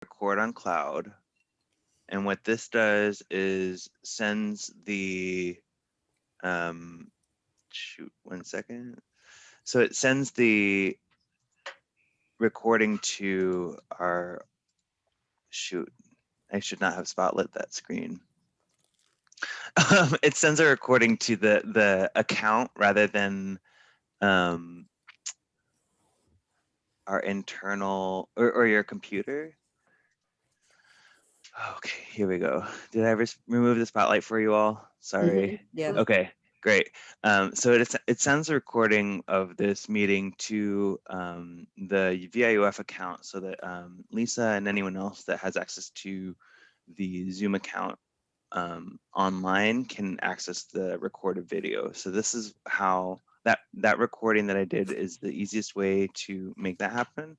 record on cloud. And what this does is sends the, shoot, 1 second. So it sends the recording to our, shoot, I should not have spotlit that screen. It sends a recording to the account rather than our internal or your computer. Okay, here we go. Did I remove the spotlight for you all? Sorry. Yeah. Okay, great. So it sends a recording of this meeting to the VIUF account so that Lisa and anyone else that has access to the Zoom account online can access the recorded video. So this is how that recording that I did is the easiest way to make that happen.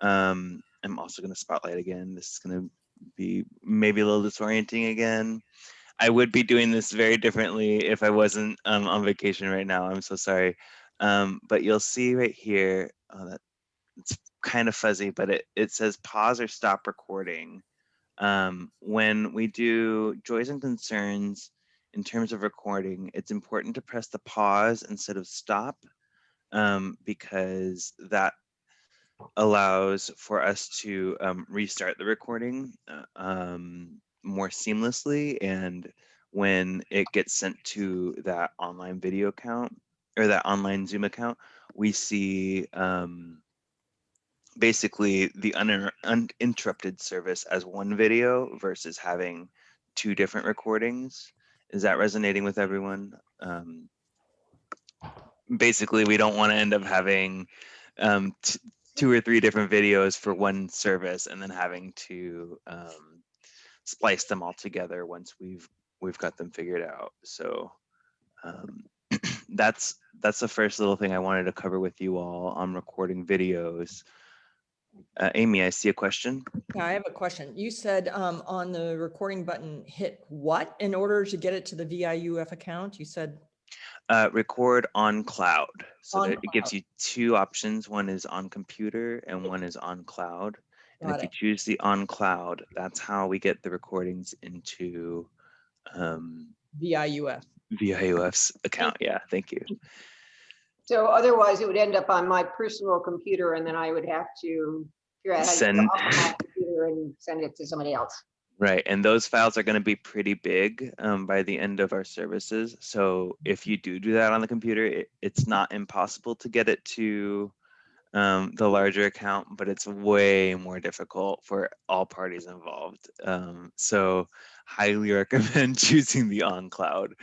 I'm also going to spotlight again. This is going to be maybe a little disorienting again. I would be doing this very differently if I wasn't on vacation right now. I'm so sorry. But you'll see right here, that it's kind of fuzzy, but it says pause or stop recording. When we do joys and concerns in terms of recording, it's important to press the pause instead of stop, because that allows for us to restart the recording more seamlessly. And when it gets sent to that online video account or that online Zoom account, we see basically the uninterrupted service as one video versus having two different recordings. Is that resonating with everyone? Basically, we don't want to end up having two or three different videos for one service and then having to splice them all together once we've got them figured out. So that's the first little thing I wanted to cover with you all on recording videos. Amy, I see a question. Yeah, I have a question. You said on the recording button, hit what in order to get it to the VIUF account? You said record on cloud. So on that it gives cloud. you two options. One is on computer and one is on cloud. And Got if you it. choose the on cloud, that's how we get the recordings into VIUF. VIUF's account. Yeah, thank you. So otherwise it would end up on my personal computer and then I would have to figure out how to get it Send. off my computer and send it to somebody else. Right, and those files are going to be pretty big by the end of our services. So if you do that on the computer, it's not impossible to get it to the larger account, but it's way more difficult for all parties involved. So highly recommend choosing the on cloud.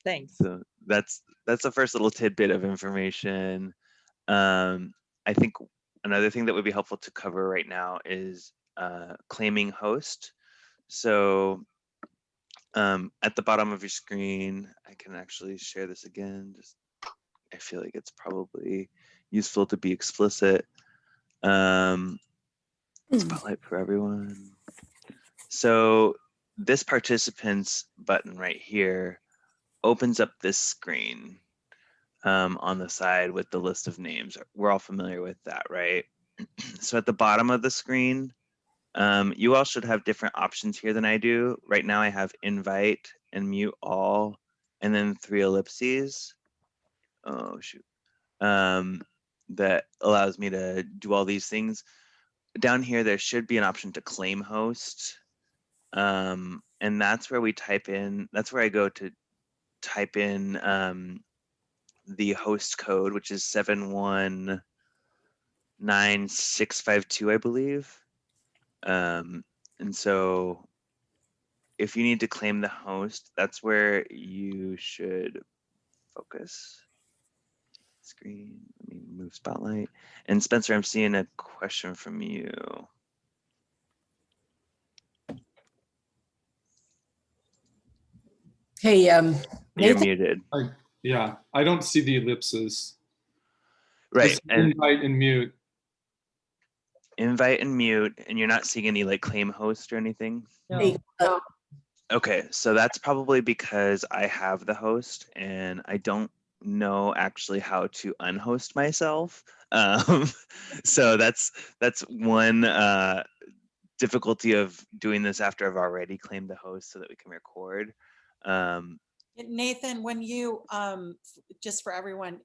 Thanks. So that's the first little tidbit of information. I think another thing that would be helpful to cover right now is claiming host. So at the bottom of your screen, I can actually share this again. I feel like it's probably useful to be explicit. Spotlight for everyone. So this participants button right here opens up this screen on the side with the list of names. We're all familiar with that, right? So at the bottom of the screen, you all should have different options here than I do. Right now I have invite and mute all, and then 3 ellipses. Oh, shoot. That allows me to do all these things. Down here, there should be an option to claim host. And that's where we type in, that's where I go to type in the host code, which is 719652, I believe. And so if you need to claim the host, that's where you should focus. Screen, let me move spotlight. And Spencer, I'm seeing a question from you. Hey, You're Nathan. muted. Yeah, I don't see the ellipses. Right, Just and invite and mute. invite and mute, and you're not seeing any like claim host or anything? No. Hey, Okay, so that's probably because I have the host and I don't know actually how to unhost myself. So that's one difficulty of doing this after I've already claimed the host so that we can record. Nathan, when you, just for everyone,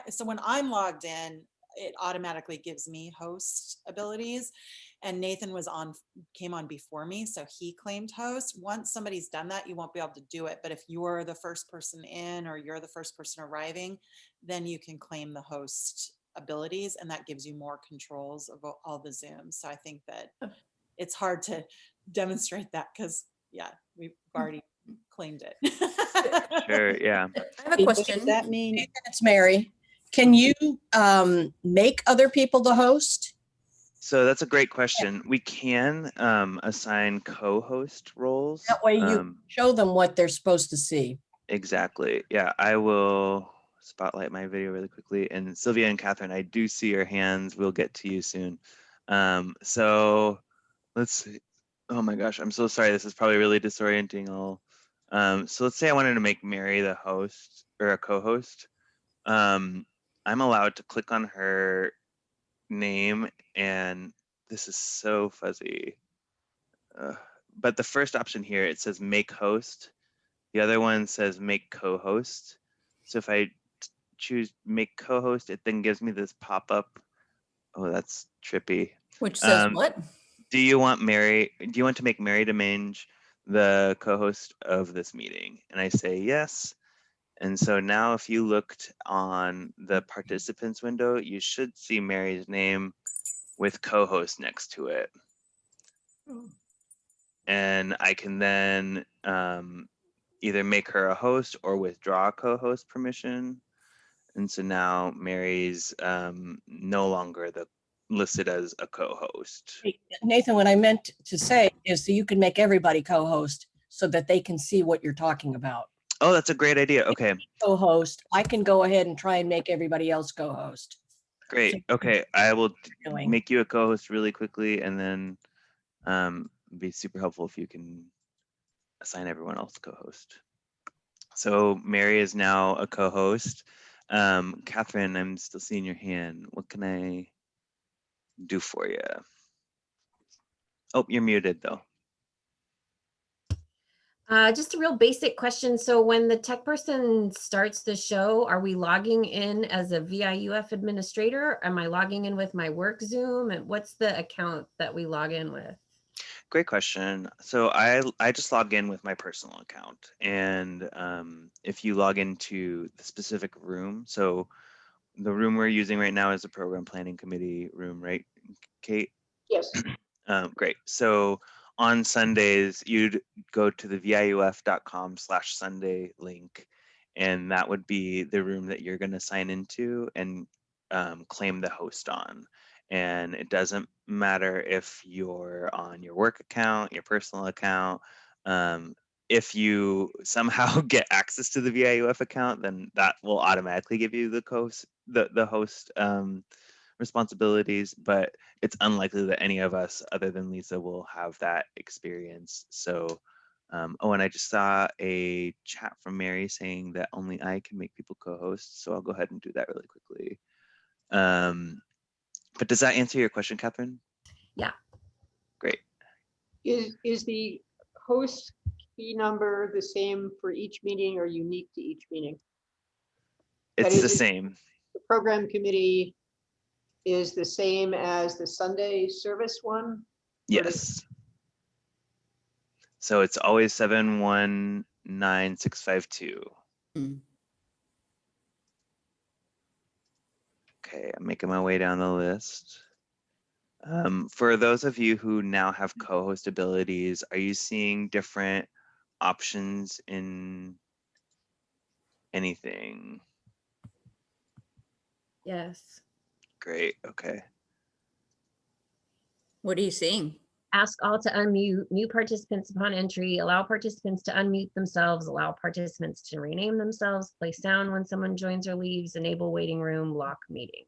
so when I'm logged in, it automatically gives me host abilities, and Nathan came on before me, so he claimed host. Once somebody's done that, you won't be able to do it. But if you're the first person in or you're the first person arriving, then you can claim the host abilities, and that gives you more controls of all the Zooms. So I think that it's hard to demonstrate that because, yeah, we've already claimed it. Sure, yeah. I have a question. Does that mean, Nathan, it's Mary. Can you make other people the host? So that's a great question. We can assign co-host roles. That way you show them what they're supposed to see. Exactly. Yeah, I will spotlight my video really quickly. And Sylvia and Catherine, I do see your hands. We'll get to you soon. So let's see. Oh my gosh, I'm so sorry. This is probably really disorienting. So let's say I wanted to make Mary the host or a co-host. I'm allowed to click on her name, and this is so fuzzy. But the first option here, it says make host. The other one says make co-host. So if I choose make co-host, it then gives me this pop-up. Oh, that's trippy. Which says what? Do you want to make Mary Demange the co-host of this meeting? And I say yes. And so now if you looked on the participants window, you should see Mary's name with co-host next to it. And I can then either make her a host or withdraw co-host permission. And so now Mary's no longer listed as a co-host. Nathan, what I meant to say is that you can make everybody co-host so that they can see what you're talking about. Oh, that's a great idea. Okay. Co-host, I can go ahead and try and make everybody else co-host. Great. Okay, I will make you a co-host really quickly, and then be super helpful if you can assign everyone else co-host. So Mary is now a co-host. Catherine, I'm still seeing your hand. What can I do for you? Oh, you're muted though. Just a real basic question. So when the tech person starts the show, are we logging in as a VIUF administrator? Am I logging in with my work Zoom? And what's the account that we log in with? Great question. So I just log in with my personal account, and if you log into the specific room, so the room we're using right now is the program planning committee room, right, Kate? Yes. Great. So on Sundays, you'd go to the viuf.com/Sunday link, and that would be the room that you're going to sign into and claim the host on. And it doesn't matter if you're on your work account, your personal account. If you somehow get access to the VIUF account, then that will automatically give you the host responsibilities, but it's unlikely that any of us other than Lisa will have that experience. So, oh, and I just saw a chat from Mary saying that only I can make people co-hosts. So I'll go ahead and do that really quickly. But does that answer your question, Catherine? Yeah. Great. Is the host key number the same for each meeting or unique to each meeting? It's the same. The program committee is the same as the Sunday service one? Yes. So it's always 719652. Okay, I'm making my way down the list. For those of you who now have co-host abilities, are you seeing different options in anything? Yes. Great, okay. what are you seeing? Ask all to unmute new participants upon entry, allow participants to unmute themselves, allow participants to rename themselves, play sound when someone joins or leaves, enable waiting room, lock meeting.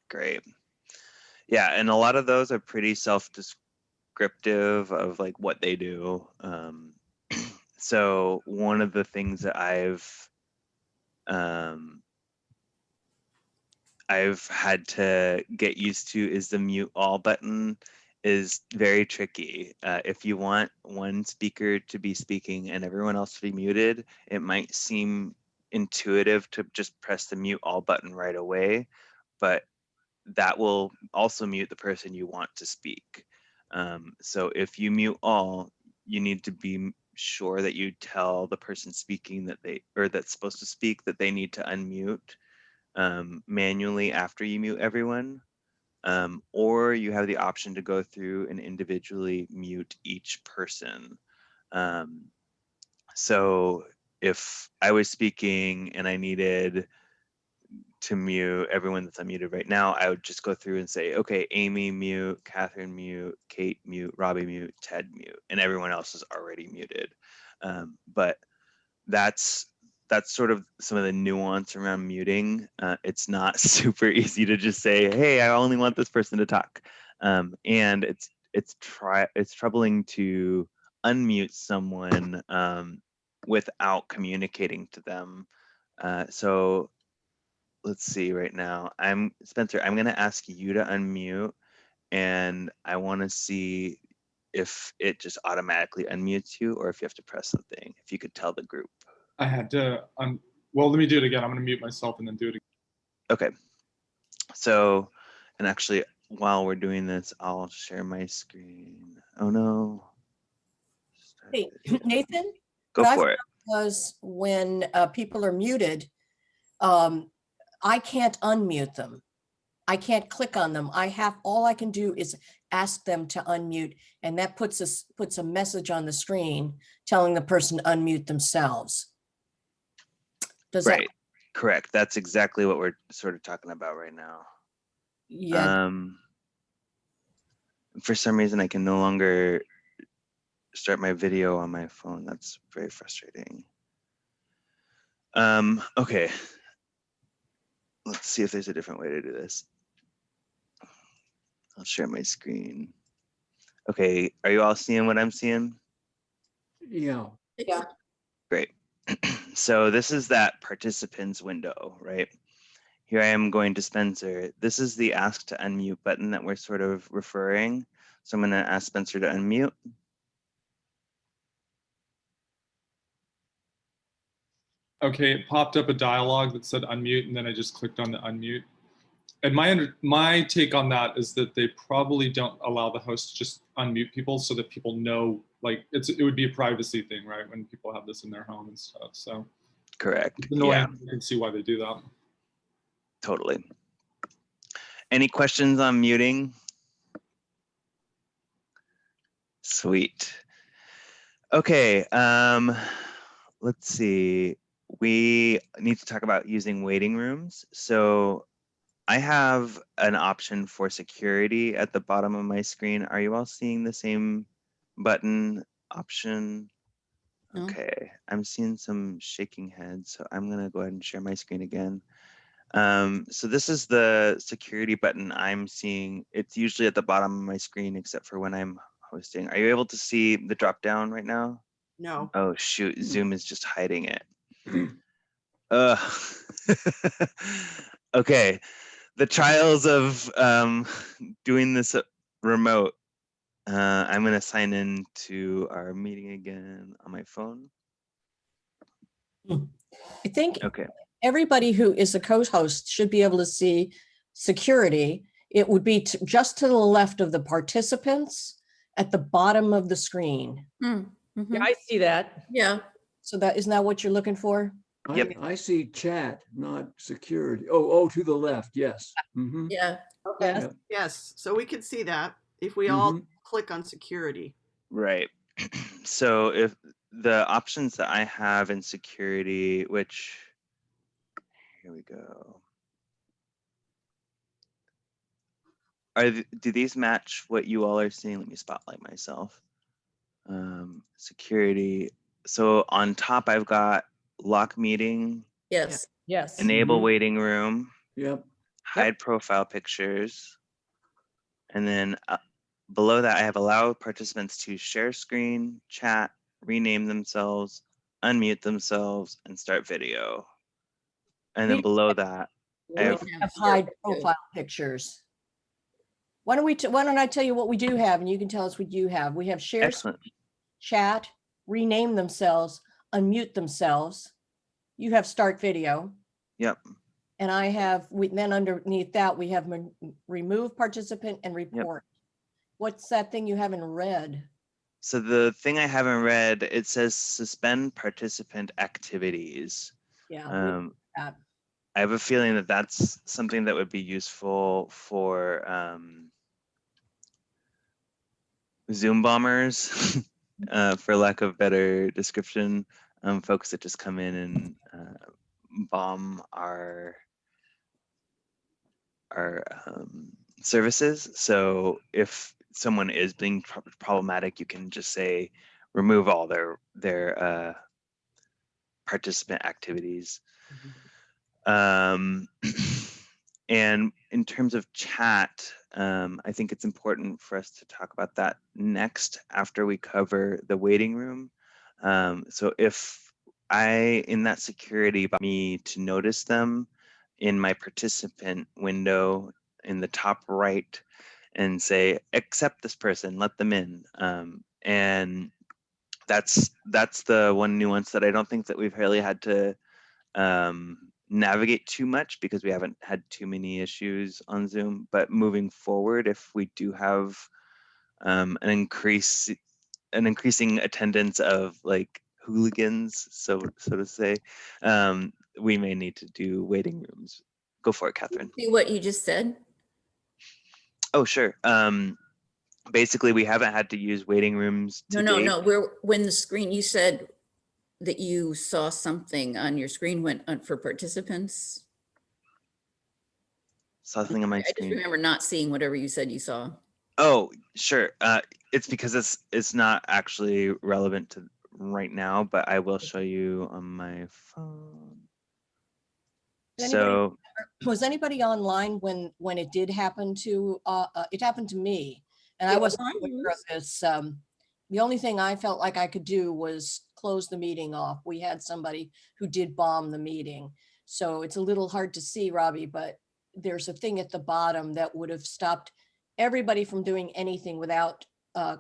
Great. Yeah, and a lot of those are pretty self-descriptive of like what they do. So one of the things that I've had to get used to is the mute all button. is very tricky. If you want one speaker to be speaking and everyone else to be muted, it might seem intuitive to just press the mute all button right away, but that will also mute the person you want to speak. So if you mute all, you need to be sure that you tell the person speaking that that's supposed to speak that they need to unmute manually after you mute everyone. Or you have the option to go through and individually mute each person. So if I was speaking and I needed to mute everyone that's unmuted right now, I would just go through and say, okay, Amy mute, Catherine mute, Kate mute, Robbie mute, Ted mute, and everyone else is already muted. But that's sort of some of the nuance around muting. It's not super easy to just say, hey, I only want this person to talk. And it's troubling to unmute someone without communicating to them. So let's see right now. Spencer, I'm gonna ask you to unmute, and I wanna see if it just automatically unmutes you or if you have to press something, if you could tell the group. I had to, well, let me do it again. I'm gonna mute myself and then do it again. Okay. So, and actually, while we're doing this, I'll share my screen. Oh no. Hey, Nathan? Go what I've for it. Was when people are muted, I can't unmute them. I can't click on them. All I can do is ask them to unmute, and that puts a message on the screen telling the person to unmute themselves. Does that? Right. Correct. That's exactly what we're sort of talking about right now. Yeah. For some reason, I can no longer start my video on my phone. That's very frustrating. Okay. Let's see if there's a different way to do this. I'll share my screen. Okay, are you all seeing what I'm seeing? Yeah. Yeah. Great. So this is that participants window, right? Here I am going to Spencer. This is the ask to unmute button that we're sort of referring. So I'm going to ask Spencer to unmute. Okay, it popped up a dialogue that said unmute, and then I just clicked on the unmute. And my take on that is that they probably don't allow the host to just unmute people so that people know, like it would be a privacy thing, right? When people have this in their home and stuff. So Correct. it's annoying. Yeah, You can see why they do that. totally. Any questions on muting? Sweet. Okay, let's see. We need to talk about using waiting rooms. So I have an option for security at the bottom of my screen. Are you all seeing the same button option? No. Okay, I'm seeing some shaking heads, so I'm gonna go ahead and share my screen again. So this is the security button I'm seeing. It's usually at the bottom of my screen, except for when I'm hosting. Are you able to see the drop down right now? No. Oh shoot, Zoom is just hiding it. Okay, the trials of doing this remote. I'm gonna sign in to our meeting again on my phone. I think Okay. everybody who is a co-host should be able to see security. It would be just to the left of the participants at the bottom of the screen. Yeah, I see that. Yeah. So isn't that what you're looking for? Yep. I see chat, not security. Oh, to the left. Yes. Mm-hmm. Yeah. Okay. Yes. Yep. Yes, so we could see that if we all Mhm. click on security. Right. So if the options that I have in security, which here we go. Do these match what you all are seeing? Let me spotlight myself. Security. So on top, I've got lock meeting, Yes. Yes. enable Mhm. waiting room, Yep. hide profile pictures, and then below that, I have allow participants to share screen, chat, rename themselves, unmute themselves, and start video. And then We- below that, I We have have hide profile pictures. Why don't I tell you what we do have, and you can tell us what you have. We have share, Excellent. chat, rename themselves, unmute themselves. You have start video. Yep. And I have, then underneath that, we have remove participant and report. What's that thing you have in red? So the thing I haven't read, it says suspend participant activities. Yeah. I have a feeling that that's something that would be useful for Zoom bombers, for lack of better description, folks that just come in and bomb our services. So if someone is being problematic, you can just say remove all their participant activities. And in terms of chat, I think it's important for us to talk about that next after we cover the waiting room. So if in that security, by me to notice them in my participant window in the top right and say, accept this person, let them in. And that's the one nuance that I don't think that we've really had to navigate too much because we haven't had too many issues on Zoom. But moving forward, if we do have an increasing attendance of like hooligans, so to say, we may need to do waiting rooms. Go for it, Catherine. See what you just said? Oh, sure. Basically, we haven't had to use waiting rooms to date. No. When the screen, you said that you saw something on your screen went on for participants. Saw something on my I just screen. remember not seeing whatever you said you saw. Oh, sure. It's because it's not actually relevant to right now, but I will show you on my phone. So was anybody online when it did happen to it happened to me, and I wasn't aware of this. The only thing I felt like I could do was close the meeting off. We had somebody who did bomb the meeting, so it's a little hard to see, Robbie, but there's a thing at the bottom that would have stopped everybody from doing anything without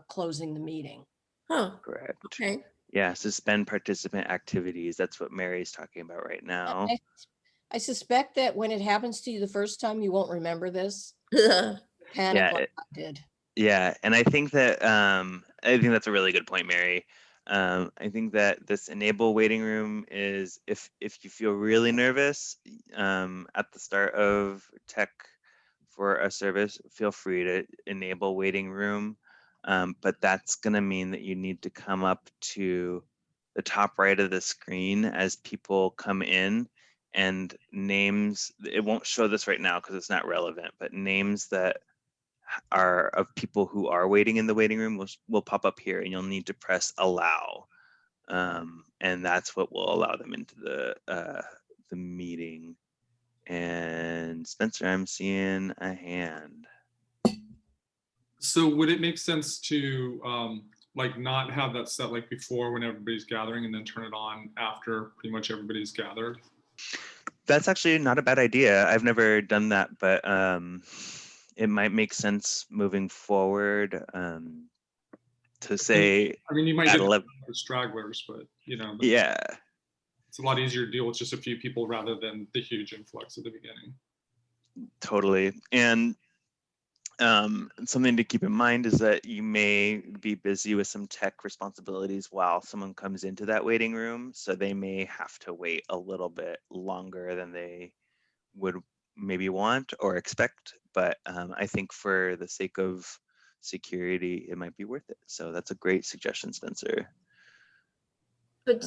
closing the meeting. Oh, correct. okay. Yeah, suspend participant activities. That's what Mary's talking about right now. I suspect that when it happens to you the first time, you won't remember this. Panic like I did. Yeah, and I think that's a really good point, Mary. I think that this enable waiting room is if you feel really nervous at the start of tech for a service, feel free to enable waiting room. But that's going to mean that you need to come up to the top right of the screen as people come in, and names, it won't show this right now because it's not relevant, but names that are of people who are waiting in the waiting room will pop up here, and you'll need to press allow. And that's what will allow them into the meeting. And Spencer, I'm seeing a hand. So would it make sense to like not have that set like before when everybody's gathering and then turn it on after pretty much everybody's gathered? That's actually not a bad idea. I've never done that, but it might make sense moving forward to say. I mean, you might at get 11. the stragglers, but you know. Yeah. It's a lot easier to deal with just a few people rather than the huge influx at the beginning. Totally. And something to keep in mind is that you may be busy with some tech responsibilities while someone comes into that waiting room. So they may have to wait a little bit longer than they would maybe want or expect. But I think for the sake of security, it might be worth it. So that's a great suggestion, Spencer. But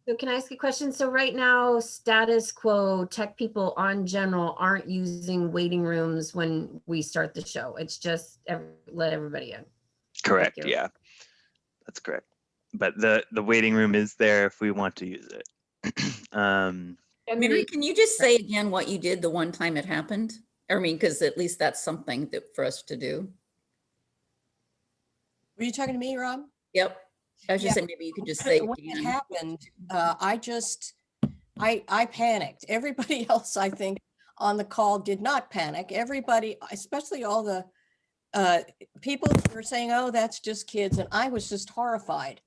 so can I ask a question? So right now, status quo, tech people on general aren't using waiting rooms when we start the show. It's just let everybody in. Correct. Yeah, that's correct. But the waiting room is there if we want to use it. Mary, can you just say again what you did the one time it happened? I mean, because at least that's something for us to do. Were you talking to me, Rob? Yep. I was just saying, maybe you could just say when it happened, I panicked. Everybody else, I think, on the call did not panic. Everybody, especially all the people were saying, oh, that's just kids. And I was just horrified.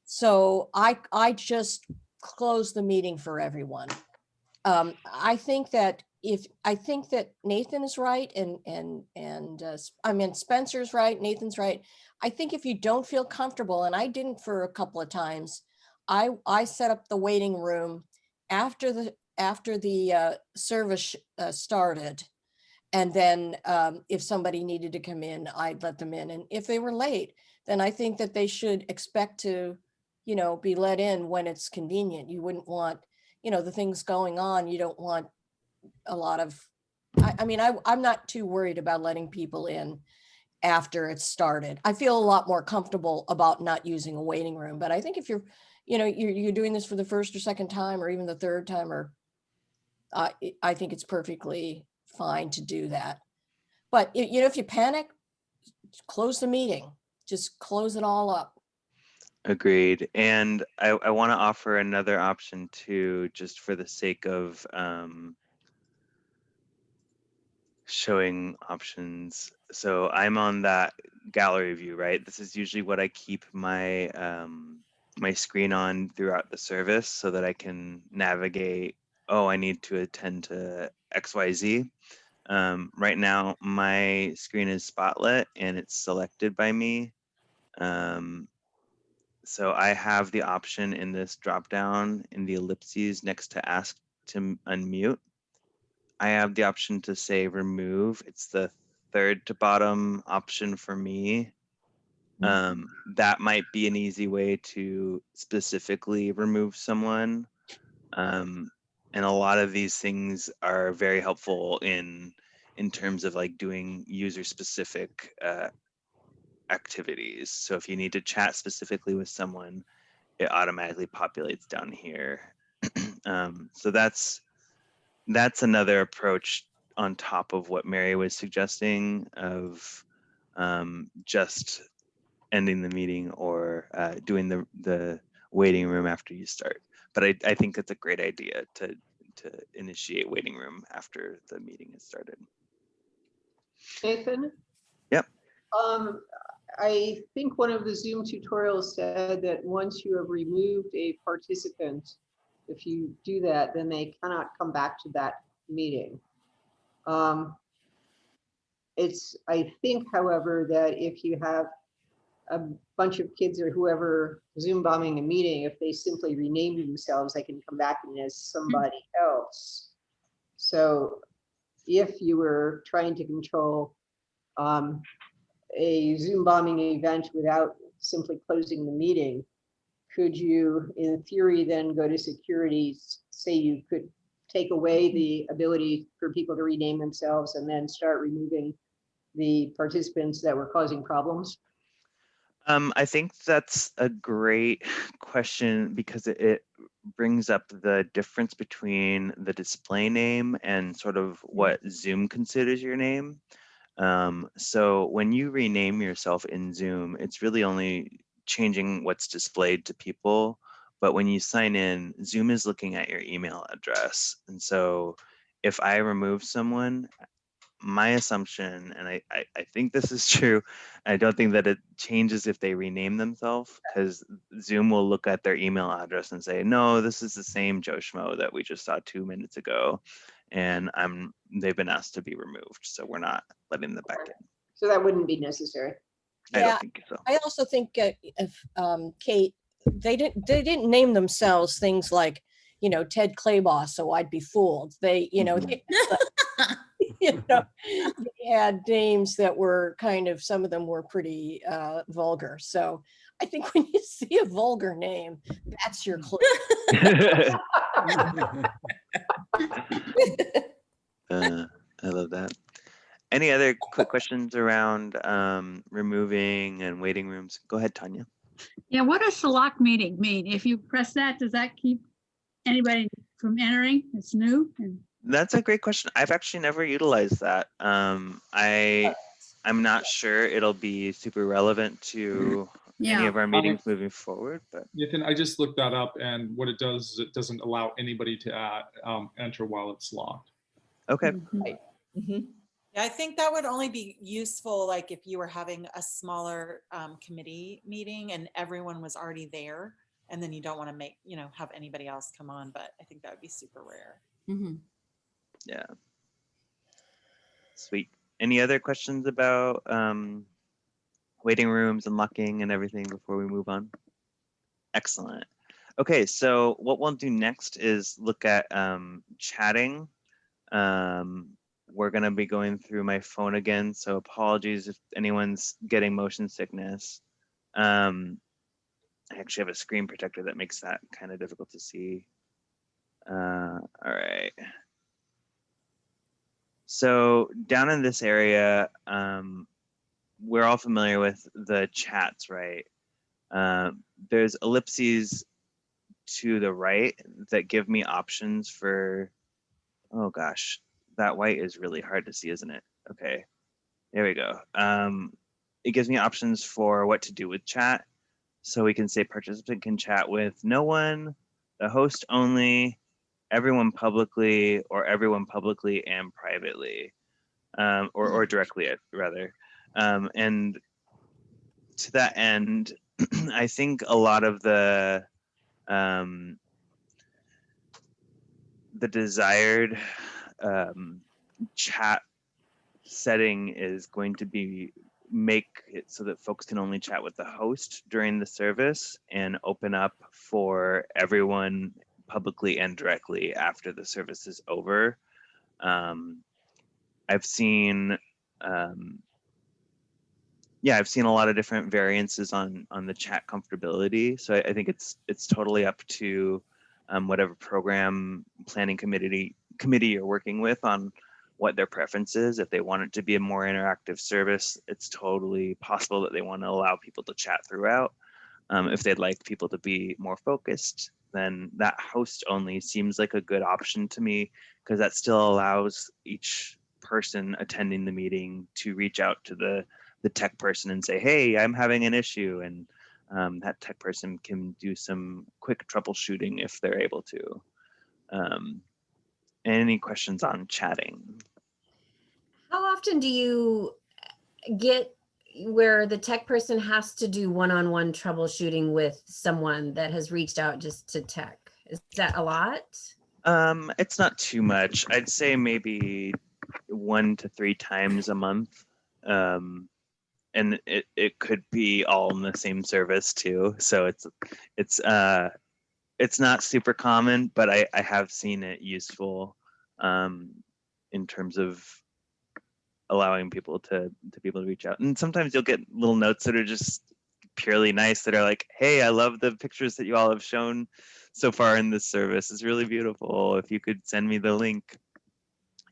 So I just closed the meeting for everyone. I think that Nathan is right I mean, Spencer's right, Nathan's right. I think if you don't feel comfortable, and I didn't for a couple of times, I set up the waiting room after the service started. And then if somebody needed to come in, I'd let them in. And if they were late, then I think that they should expect to, be let in when it's convenient. You wouldn't want, the things going on, you don't want a lot of, I'm not too worried about letting people in after it's started. I feel a lot more comfortable about not using a waiting room, but I think if you're doing this for the first or second time, or even the third time, or I think it's perfectly fine to do that. But if you panic, close the meeting, just close it all up. Agreed. And I want to offer another option too, just for the sake of showing options. So I'm on that gallery view, right? This is usually what I keep my my screen on throughout the service so that I can navigate, oh, I need to attend to XYZ. Right now, my screen is spotlit and it's selected by me. So I have the option in this drop down in the ellipses next to ask to unmute. I have the option to say remove. It's the third to bottom option for me. That might be an easy way to specifically remove someone. And a lot of these things are very helpful in terms of like doing user specific activities. So if you need to chat specifically with someone, it automatically populates down here. So that's another approach on top of what Mary was suggesting of just ending the meeting or doing the waiting room after you start. But I think it's a great idea to initiate waiting room after the meeting has started. Nathan? Yep. I think one of the Zoom tutorials said that once you have removed a participant, if you do that, then they cannot come back to that meeting. I think, however, that if you have a bunch of kids or whoever Zoom bombing a meeting, if they simply rename themselves, they can come back in as somebody else. So if you were trying to control a Zoom bombing event without simply closing the meeting, could you, in theory, then go to security, say you could take away the ability for people to rename themselves and then start removing the participants that were causing problems? I think that's a great question because it brings up the difference between the display name and sort of what Zoom considers your name. So when you rename yourself in Zoom, it's really only changing what's displayed to people. But when you sign in, Zoom is looking at your email address. And so if I remove someone, my assumption, and I think this is true, I don't think that it changes if they rename themselves, because Zoom will look at their email address and say, no, this is the same Joe Schmo that we just saw 2 minutes ago. And they've been asked to be removed. So we're not letting them back in. So that wouldn't be necessary. I don't think so. I also think if Kate, they didn't name themselves things like, Ted Claybaugh, so I'd be fooled. They, they had names that were kind of, some of them were pretty vulgar. So I think when you see a vulgar name, that's your clue. I love that. Any other quick questions around removing and waiting rooms? Go ahead, Tanya. Yeah, what does the lock meeting mean? If you press that, does that keep anybody from entering? It's new. That's a great question. I've actually never utilized that. I'm not sure it'll be super relevant to any of our meetings moving forward. But Nathan, I just looked that up, and what it does is it doesn't allow anybody to enter while it's locked. Okay. Right. Yeah, I think that would only be useful like if you were having a smaller committee meeting and everyone was already there, and then you don't want to make, have anybody else come on, but I think that would be super rare. Mhm. Yeah. Sweet. Any other questions about waiting rooms and locking and everything before we move on? Excellent. Okay, so what we'll do next is look at chatting. We're going to be going through my phone again, so apologies if anyone's getting motion sickness. I actually have a screen protector that makes that kind of difficult to see. All right. So down in this area, we're all familiar with the chats, right? There's ellipses to the right that give me options for, oh gosh, that white is really hard to see, isn't it? Okay, there we go. It gives me options for what to do with chat. So we can say participant can chat with no one, the host only, everyone publicly, or everyone publicly and privately, or directly rather. And to that end, I think a lot of the desired chat setting is going to be make it so that folks can only chat with the host during the service and open up for everyone publicly and directly after the service is over. I've seen I've seen a lot of different variances on the chat comfortability. So I think it's totally up to whatever program planning committee you're working with on what their preference is. If they want it to be a more interactive service, it's totally possible that they want to allow people to chat throughout. If they'd like people to be more focused, then that host only seems like a good option to me, because that still allows each person attending the meeting to reach out to the tech person and say, hey, I'm having an issue. And that tech person can do some quick troubleshooting if they're able to. Any questions on chatting? How often do you get where the tech person has to do one-on-one troubleshooting with someone that has reached out just to tech? Is that a lot? It's not too much. I'd say maybe 1 to 3 times a month. And it could be all in the same service too. So it's not super common, but I have seen it useful in terms of allowing people to be able to reach out. And sometimes you'll get little notes that are just purely nice that are like, hey, I love the pictures that you all have shown so far in this service. It's really beautiful. If you could send me the link.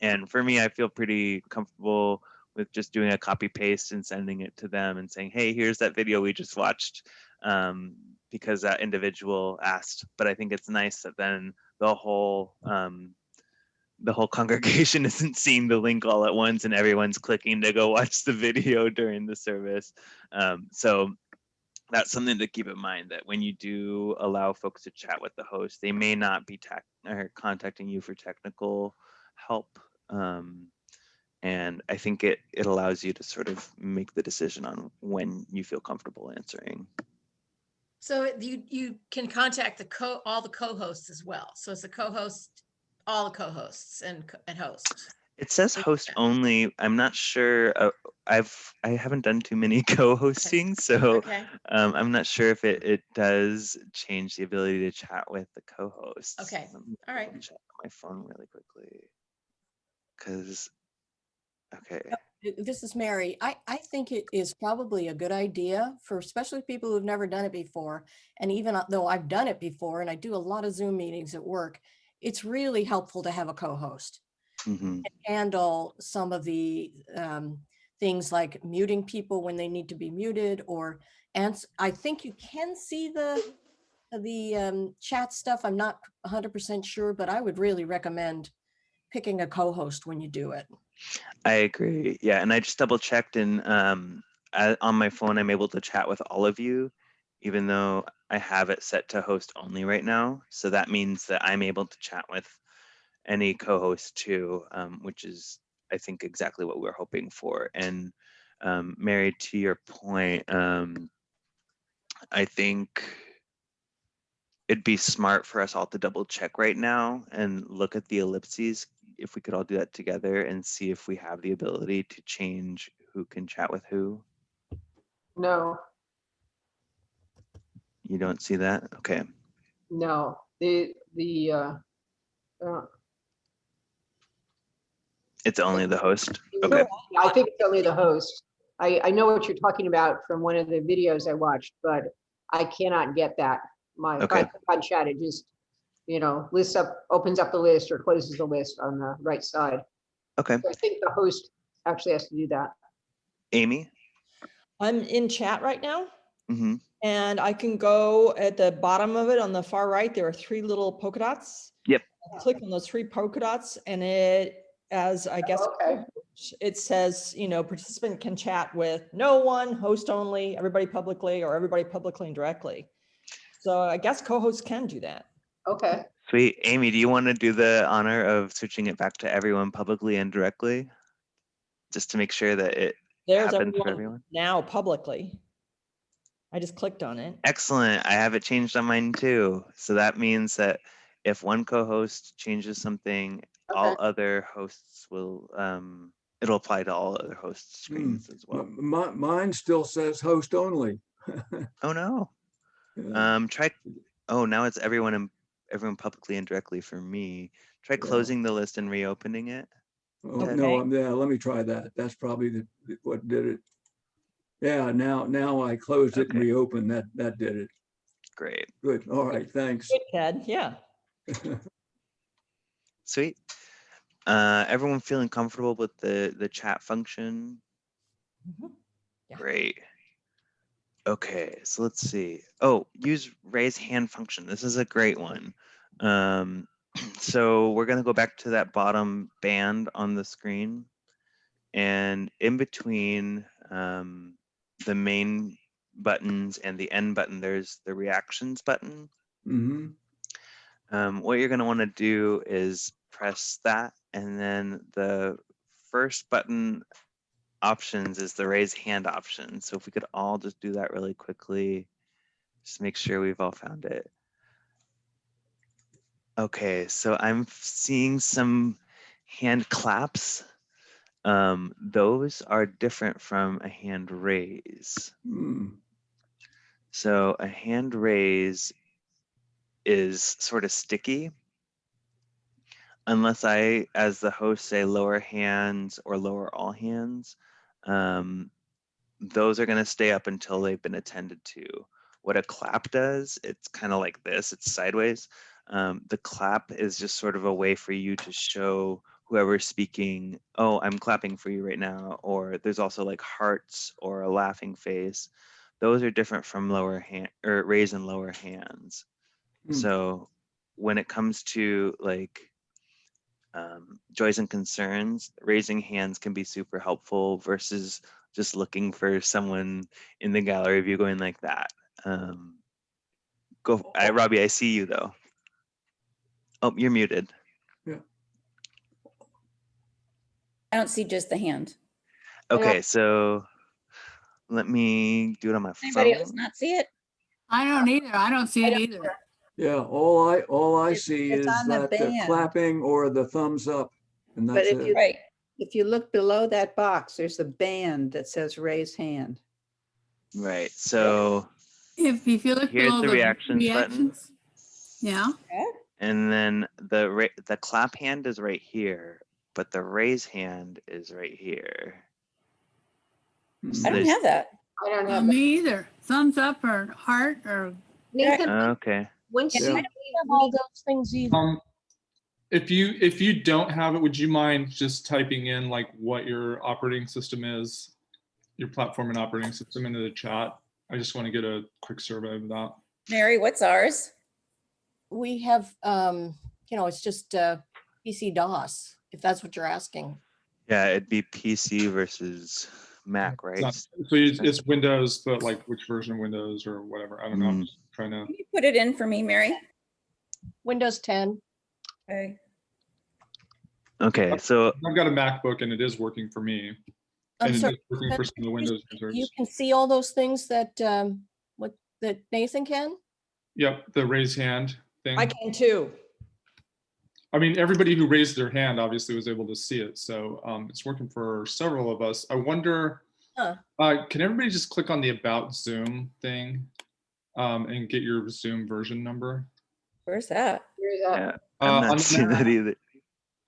And for me, I feel pretty comfortable with just doing a copy paste and sending it to them and saying, hey, here's that video we just watched, because that individual asked. But I think it's nice that then the whole congregation isn't seeing the link all at once and everyone's clicking to go watch the video during the service. So that's something to keep in mind, that when you do allow folks to chat with the host, they may not be contacting you for technical help. And I think it allows you to sort of make the decision on when you feel comfortable answering. So you can contact all the co-hosts as well. So it's the co-host, all the co-hosts and hosts. It says host only. I'm not sure. I haven't done too many co-hosting, so Okay. I'm not sure if it does change the ability to chat with the co-hosts. Okay. Let me All right. check my phone really quickly. Because, okay. This is Mary. I think it is probably a good idea for especially people who've never done it before. And even though I've done it before and I do a lot of Zoom meetings at work, it's really helpful to have a co-host. Mm-hmm. Handle some of the things like muting people when they need to be muted, and I think you can see the chat stuff. I'm not 100% sure, but I would really recommend picking a co-host when you do it. I agree. Yeah, and I just double checked, and on my phone, I'm able to chat with all of you, even though I have it set to host only right now. So that means that I'm able to chat with any co-host too, which is, I think exactly what we're hoping for. And Mary, to your point, I think it'd be smart for us all to double check right now and look at the ellipses. If we could all do that together and see if we have the ability to change who can chat with who. No, You don't see that? Okay. no, It's only the host. Okay. I think it's only the host. I know what you're talking about from one of the videos I watched, but I cannot get that. If I click on chat, it just, lists up, opens up the list or closes the list on the right side. Okay. So I think the host actually has to do that. Amy? I'm in chat right now. Mm-hmm. And I can go at the bottom of it on the far right. There are 3 little polka dots. Yep. I click on those 3 polka dots and it, as I guess, Okay. it says, participant can chat with no one, host only, everybody publicly, or everybody publicly and directly. So I guess co-hosts can do that. Okay. Sweet. Amy, do you want to do the honor of switching it back to everyone publicly and directly? Just to make sure that it There's happens for everyone? now publicly. I just clicked on it. Excellent. I have it changed on mine too. So that means that if one co-host changes something, all other hosts will, it'll apply to all other host screens as well. Mine still says host only. Oh no. Yeah. Now it's everyone publicly and directly for me. Try closing the list and reopening it. Oh, no, let me try that. That's probably what did it. Yeah, now I closed it and reopened. That did it. Great. Good. All right. Thanks. Good, Ted. Yeah. Sweet. Everyone feeling comfortable with the chat function? Yeah. Great. Okay, so let's see. Oh, use raise hand function. This is a great one. So we're gonna go back to that bottom band on the screen, and in between the main buttons and the end button, there's the reactions button. Mm-hmm. What you're gonna wanna do is press that, and then the first button options is the raise hand option. So if we could all just do that really quickly, just make sure we've all found it. Okay, so I'm seeing some hand claps. Those are different from a hand raise. So a hand raise is sort of sticky. Unless I, as the host, say lower hands or lower all hands, those are going to stay up until they've been attended to. What a clap does, it's kind of like this, it's sideways. The clap is just sort of a way for you to show whoever's speaking, oh, I'm clapping for you right now. Or there's also like hearts or a laughing face. Those are different from lower hand or raise and lower hands. So when it comes to like joys and concerns, raising hands can be super helpful versus just looking for someone in the gallery view going like that. Robbie, I see you though. Oh, you're muted. Yeah. I don't see just the hand. Okay, so let me do it on my phone. Anybody else not see it? I don't either. I don't see it either. Yeah, all I see it's is on the that the band. clapping or the thumbs up, and But that's if it. you, Right. if you look below that box, there's a band that says raise hand. Right, so If you look here's below the reactions button. reactions, yeah. And then the clap hand is right here, but the raise hand is right here. So I don't have that. I don't have Me either. Thumbs up or heart or. Nathan, okay. once Yeah. you have all those things either. If you don't have it, would you mind just typing in like what your operating system is, your platform and operating system into the chat? I just want to get a quick survey of that. Mary, what's ours? We have, it's just PC DOS, if that's what you're asking. Yeah, it'd be PC versus Mac, right? So it's Windows, but like which version of Windows or whatever. I don't know. I'm just trying to. Can you put it in for me, Mary? Windows 10. Okay. Okay, so I've got a MacBook and it is working for me. I'm And sorry, it's working can for some of the Windows you users. can see all those things that, that Nathan can? Yep, the raise hand thing. I can too. I mean, everybody who raised their hand obviously was able to see it. So it's working for several of us. I wonder, Huh. can everybody just click on the About Zoom thing and get your Zoom version number? Where's that? yeah, I'm not seeing that either.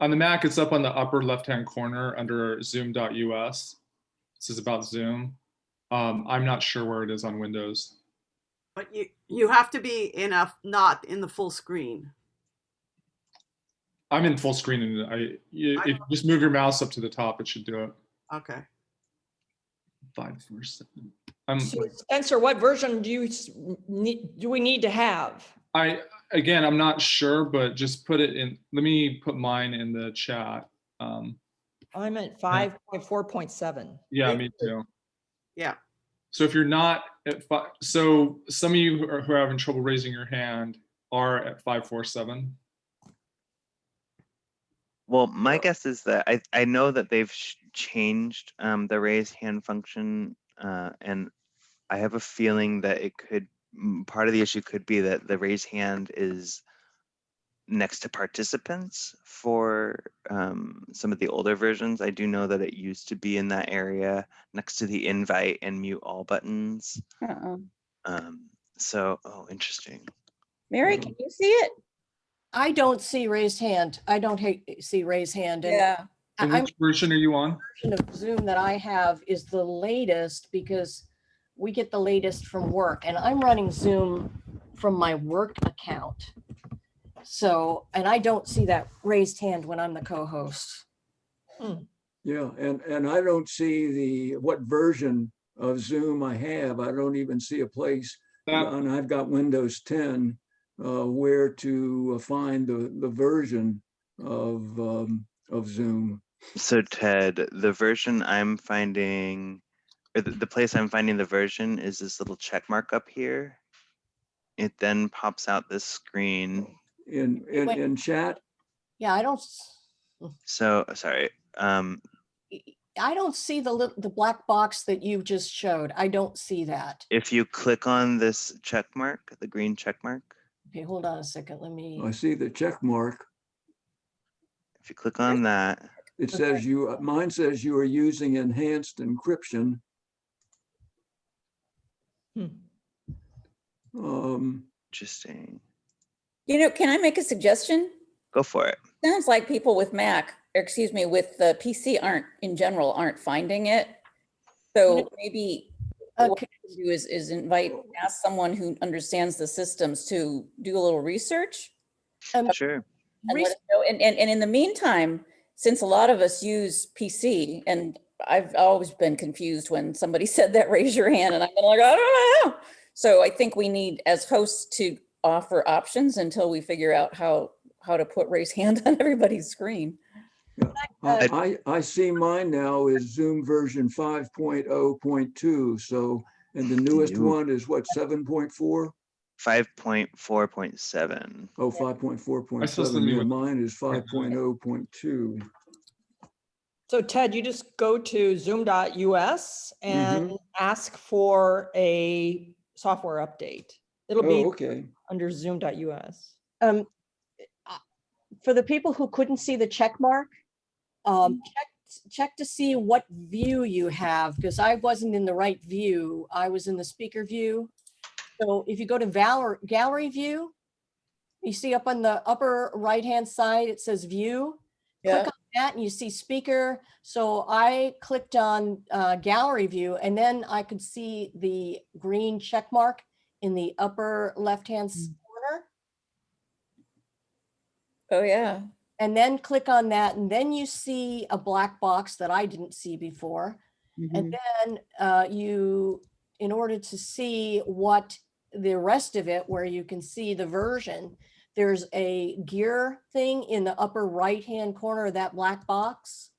On the Mac, it's up on the upper left-hand corner under zoom.us. It says About Zoom. I'm not sure where it is on Windows. But you have to be not in the full screen. I'm in full screen, and if you just move your mouse up to the top, it should do it. Okay. 547. So Spencer, what version do we need to have? Again, I'm not sure, but just put it in. Let me put mine in the chat. I'm at 5.4.7. Yeah, me too. Yeah. So if you're not at so some of you who are having trouble raising your hand are at 547. Well, my guess is that I know that they've changed the raise hand function, and I have a feeling that it could, part of the issue could be that the raise hand is next to participants for some of the older versions. I do know that it used to be in that area next to the invite and mute all buttons. So, oh, interesting. Mary, can you see it? I don't see raised hand. I don't see raised hand. And Yeah. And which version are you on? The version of Zoom that I have is the latest because we get the latest from work, and I'm running Zoom from my work account. So, and I don't see that raised hand when I'm the co-host. Yeah, and I don't see what version of Zoom I have. I don't even see a place, and I've got Windows 10, where to find the version of Zoom. So Ted, the version I'm finding, or the place I'm finding the version is this little check mark up here. It then pops out this screen. In chat? Yeah, I don't. So sorry. I don't see the black box that you just showed. I don't see that. If you click on this check mark, the green check mark. Okay, hold on a second. Let me. I see the check mark. If you click on that, it says mine says you are using enhanced encryption. Interesting. You know, can I make a suggestion? Go for it. Sounds like people with Mac, or excuse me, with the PC aren't finding it. So maybe what we can do is ask someone who understands the systems to do a little research. Sure. And let us know. And in the meantime, since a lot of us use PC, and I've always been confused when somebody said that, raise your hand, and I'm like, I don't know. So I think we need, as hosts, to offer options until we figure out how to put raise hand on everybody's screen. Yeah. I see mine now is Zoom version 5.0.2. So, and the newest one is what, 7.4? 5.4.7. Oh, 5.4.7. Yeah, mine is 5.0.2. So Ted, you just go to zoom.us and ask for a software update. It'll be under zoom.us. For the people who couldn't see the check mark, check to see what view you have, because I wasn't in the right view. I was in the speaker view. So if you go to gallery view, you see up on the upper right-hand side, it says view. Click on that and you see speaker. So I clicked on gallery view, and then I could see the green check mark in the upper left-hand corner. Oh yeah. And then click on that, and then you see a black box that I didn't see before. And then in order to see what the rest of it, where you can see the version, there's a gear thing in the upper right-hand corner of that black box.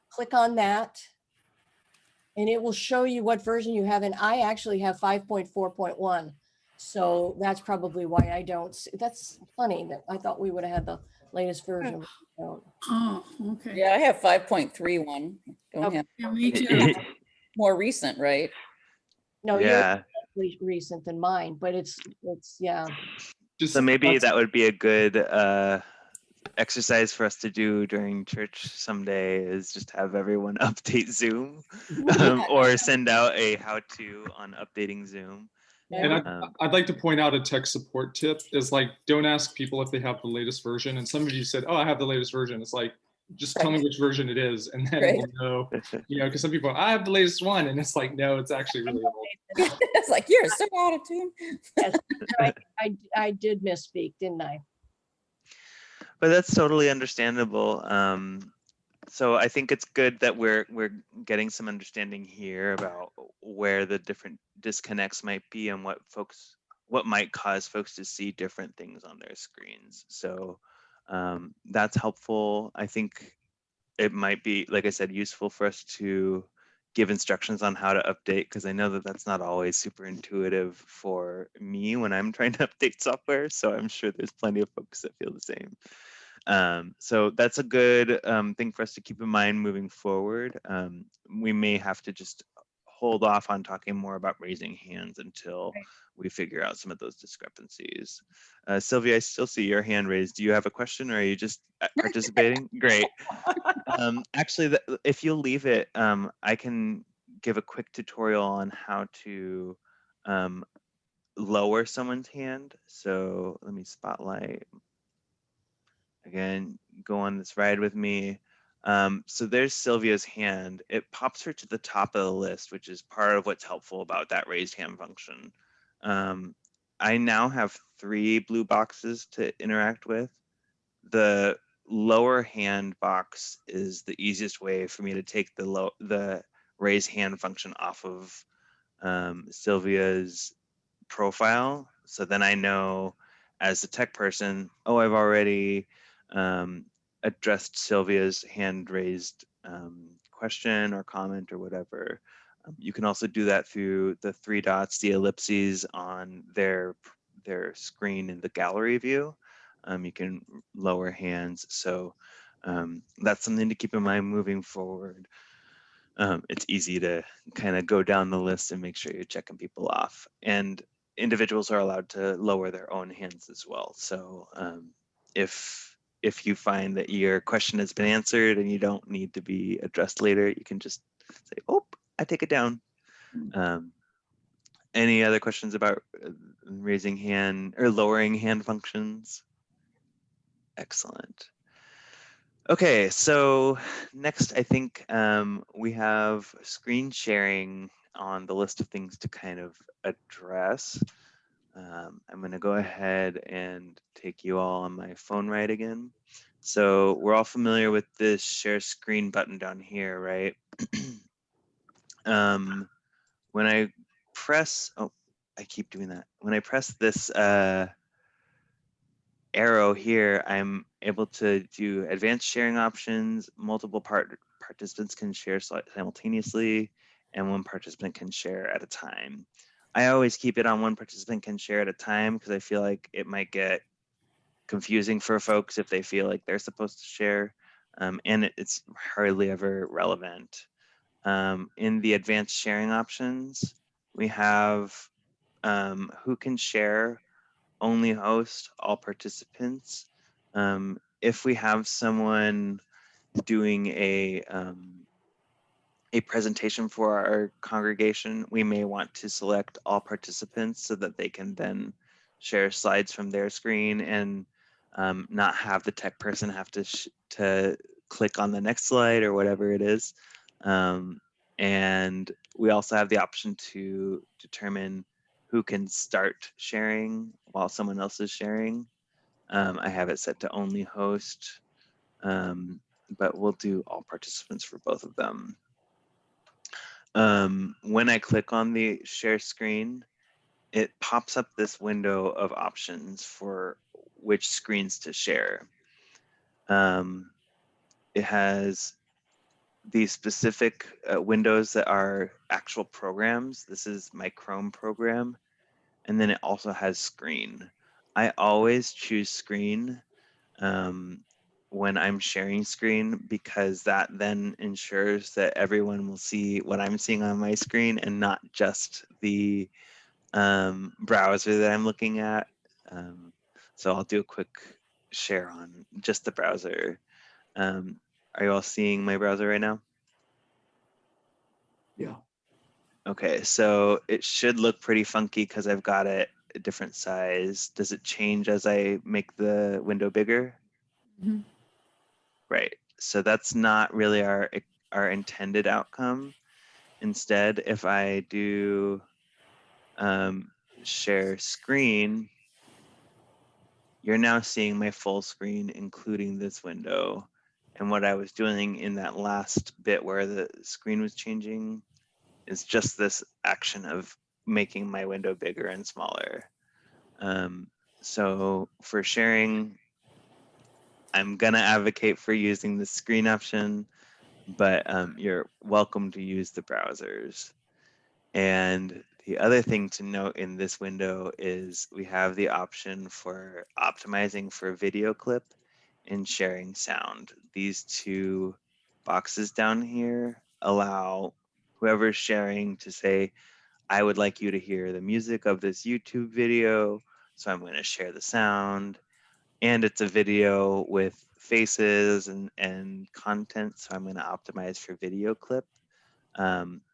Click on that, and it will show you what version you have. And I actually have 5.4.1. So that's probably why I don't see, that's funny that I thought we would have had the latest version. but we don't. Oh, okay. Yeah, I have 5.31. Don't Okay. have Yeah, me too. more recent, right? No, you're Yeah. recent than mine, but it's, yeah. Just So maybe that's- that would be a good exercise for us to do during church someday, is just have everyone update Zoom, or send out a how-to on updating Zoom. And Um, I'd like to point out a tech support tip is like, don't ask people if they have the latest version. And some of you said, oh, I have the latest version. It's like, just tell me which version it is. And then Right. we'll know, you know, because some people, I have the latest one. And it's like, no, it's actually really old. It's like, you're so out of tune. Yes, I did misspeak, didn't I? but that's totally understandable. So I think it's good that we're getting some understanding here about where the different disconnects might be and what might cause folks to see different things on their screens. So that's helpful. I think it might be, like I said, useful for us to give instructions on how to update, because I know that that's not always super intuitive for me when I'm trying to update software. So I'm sure there's plenty of folks that feel the same. So that's a good thing for us to keep in mind moving forward. We may have to just hold off on talking more about raising hands until we figure out some of those discrepancies. Sylvia, I still see your hand raised. Do you have a question, or are you just participating? Great. Actually, if you'll leave it, I can give a quick tutorial on how to lower someone's hand. So let me spotlight. Again, go on this ride with me. So there's Sylvia's hand. It pops her to the top of the list, which is part of what's helpful about that raised hand function. I now have 3 blue boxes to interact with. The lower hand box is the easiest way for me to take the raise hand function off of Sylvia's profile. So then I know, as the tech person, oh, I've already addressed Sylvia's hand raised question or comment or whatever. You can also do that through the 3 dots, the ellipses on their screen in the gallery view. You can lower hands. So that's something to keep in mind moving forward. It's easy to kind of go down the list and make sure you're checking people off. And individuals are allowed to lower their own hands as well. So if you find that your question has been answered and you don't need to be addressed later, you can just say, oh, I take it down. Any other questions about raising hand or lowering hand functions? Excellent. Okay, so next I think we have screen sharing on the list of things to kind of address. I'm going to go ahead and take you all on my phone ride again. So we're all familiar with this share screen button down here, right? When I press, oh, I keep doing that. When I press this arrow here, I'm able to do advanced sharing options. Multiple participants can share simultaneously, and one participant can share at a time. I always keep it on one participant can share at a time because I feel like it might get confusing for folks if they feel like they're supposed to share, and it's hardly ever relevant. In the advanced sharing options, we have who can share, only host, all participants. If we have someone doing a presentation for our congregation, we may want to select all participants so that they can then share slides from their screen and not have the tech person have to click on the next slide or whatever it is. And we also have the option to determine who can start sharing while someone else is sharing. I have it set to only host, but we'll do all participants for both of them. When I click on the share screen, it pops up this window of options for which screens to share. It has these specific windows that are actual programs. This is my Chrome program. and then it also has screen. I always choose screen when I'm sharing screen, because that then ensures that everyone will see what I'm seeing on my screen and not just the browser that I'm looking at. So I'll do a quick share on just the browser. Are you all seeing my browser right now? Yeah. Okay, so it should look pretty funky because I've got it a different size. Does it change as I make the window bigger? Mhm. Right, so that's not really our intended outcome. Instead, if I do share screen, you're now seeing my full screen, including this window. And what I was doing in that last bit where the screen was changing is just this action of making my window bigger and smaller. So for sharing, I'm gonna advocate for using the screen option, but you're welcome to use the browsers. And the other thing to note in this window is we have the option for optimizing for video clip and sharing sound. These two boxes down here allow whoever's sharing to say, I would like you to hear the music of this YouTube video, so I'm going to share the sound. And it's a video with faces and content, so I'm going to optimize for video clip.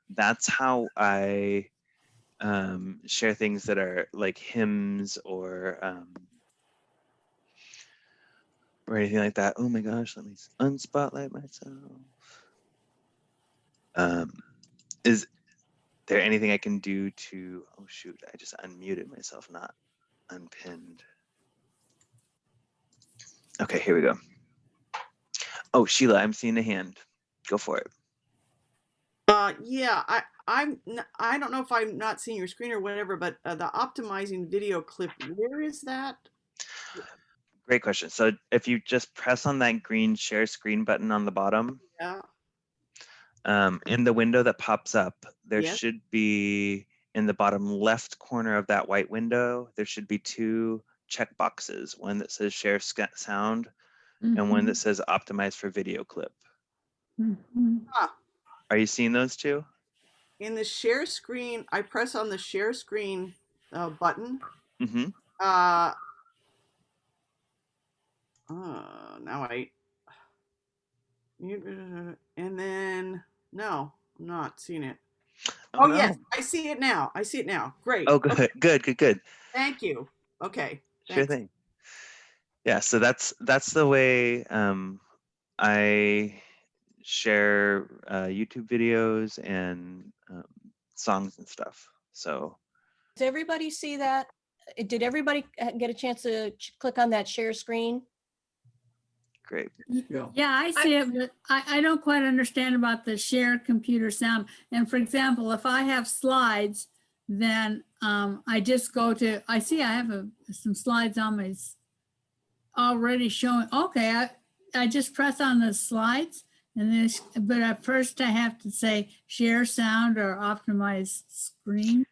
That's how I share things that are like hymns or anything like that. Oh my gosh, let me unspotlight myself. Is there anything I can do to, oh shoot, I just unmuted myself, not unpinned. Okay, here we go. Oh, Sheila, I'm seeing a hand. Go for it. Yeah, I don't know if I'm not seeing your screen or whatever, but the optimizing video clip, where is that? Great question. So if you just press on that green share screen button on the bottom, Yeah. in the window that pops up, there Yes. should be in the bottom left corner of that white window, there should be two check boxes, one that says share sound and one that says optimize for video clip. Ah, Are you seeing those two? in the share screen, I press on the share screen button. Mm-hmm. Now and then no, I'm not seeing it. Oh, no. Yes, I see it now. I see it now. Great. Oh, good, Okay. good. Thank you. Okay. Sure Thanks. thing. Yeah, so that's the way I share YouTube videos and songs and stuff. So Does everybody see that? Did everybody get a chance to click on that share screen? great. Yeah. Yeah, I see it, but I don't quite understand about the shared computer sound. And for example, if I have slides, then I just go to, I have some slides on my already showing. Okay, I just press on the slides and this, but at first I have to say share sound or optimize screen.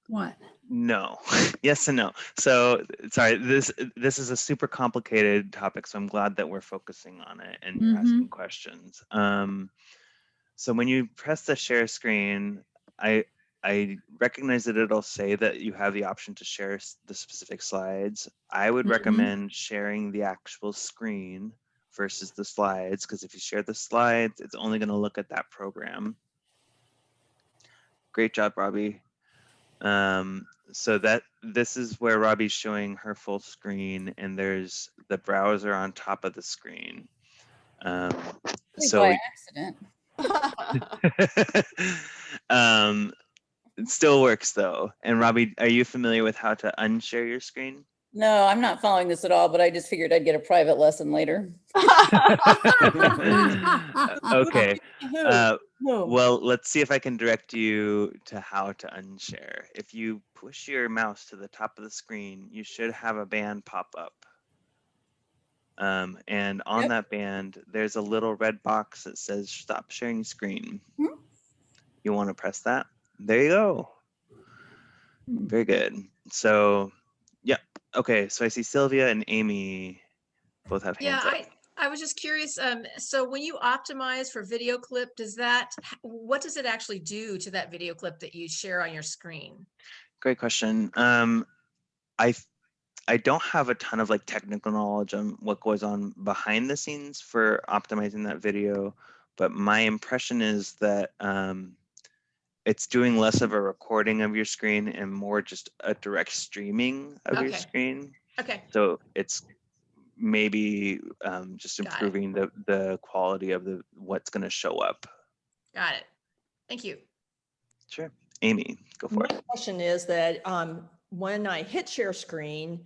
What? No. Yes and no. So sorry, this is a super complicated topic, so I'm glad that we're focusing on it and you're asking questions. So when you press the share screen, I recognize that it'll say that you have the option to share the specific slides. I would recommend sharing the actual screen versus the slides, because if you share the slides, it's only going to look at that program. Great job, Robbie. So this is where Robbie's showing her full screen, and there's the browser on top of the screen. So by accident. it still works though. And Robbie, are you familiar with how to unshare your screen? No, I'm not following this at all, but I just figured I'd get a private lesson later. Okay. Well, let's see if I can direct you to how to unshare. If you push your mouse to the top of the screen, you should have a band pop up. And on that band, there's a little red box that says stop sharing screen. You want to press that? There you go. Very good. So, yeah. Okay. So I see Sylvia and Amy both have hands up. I was just curious. So when you optimize for video clip, what does it actually do to that video clip that you share on your screen? Great question. I don't have a ton of like technical knowledge on what goes on behind the scenes for optimizing that video, but my impression is that it's doing less of a recording of your screen and more just a direct streaming of your screen. Okay. So it's maybe just improving the quality of what's going to show up. Got it. Thank you. Sure. Amy, go for it. My question is that when I hit share screen,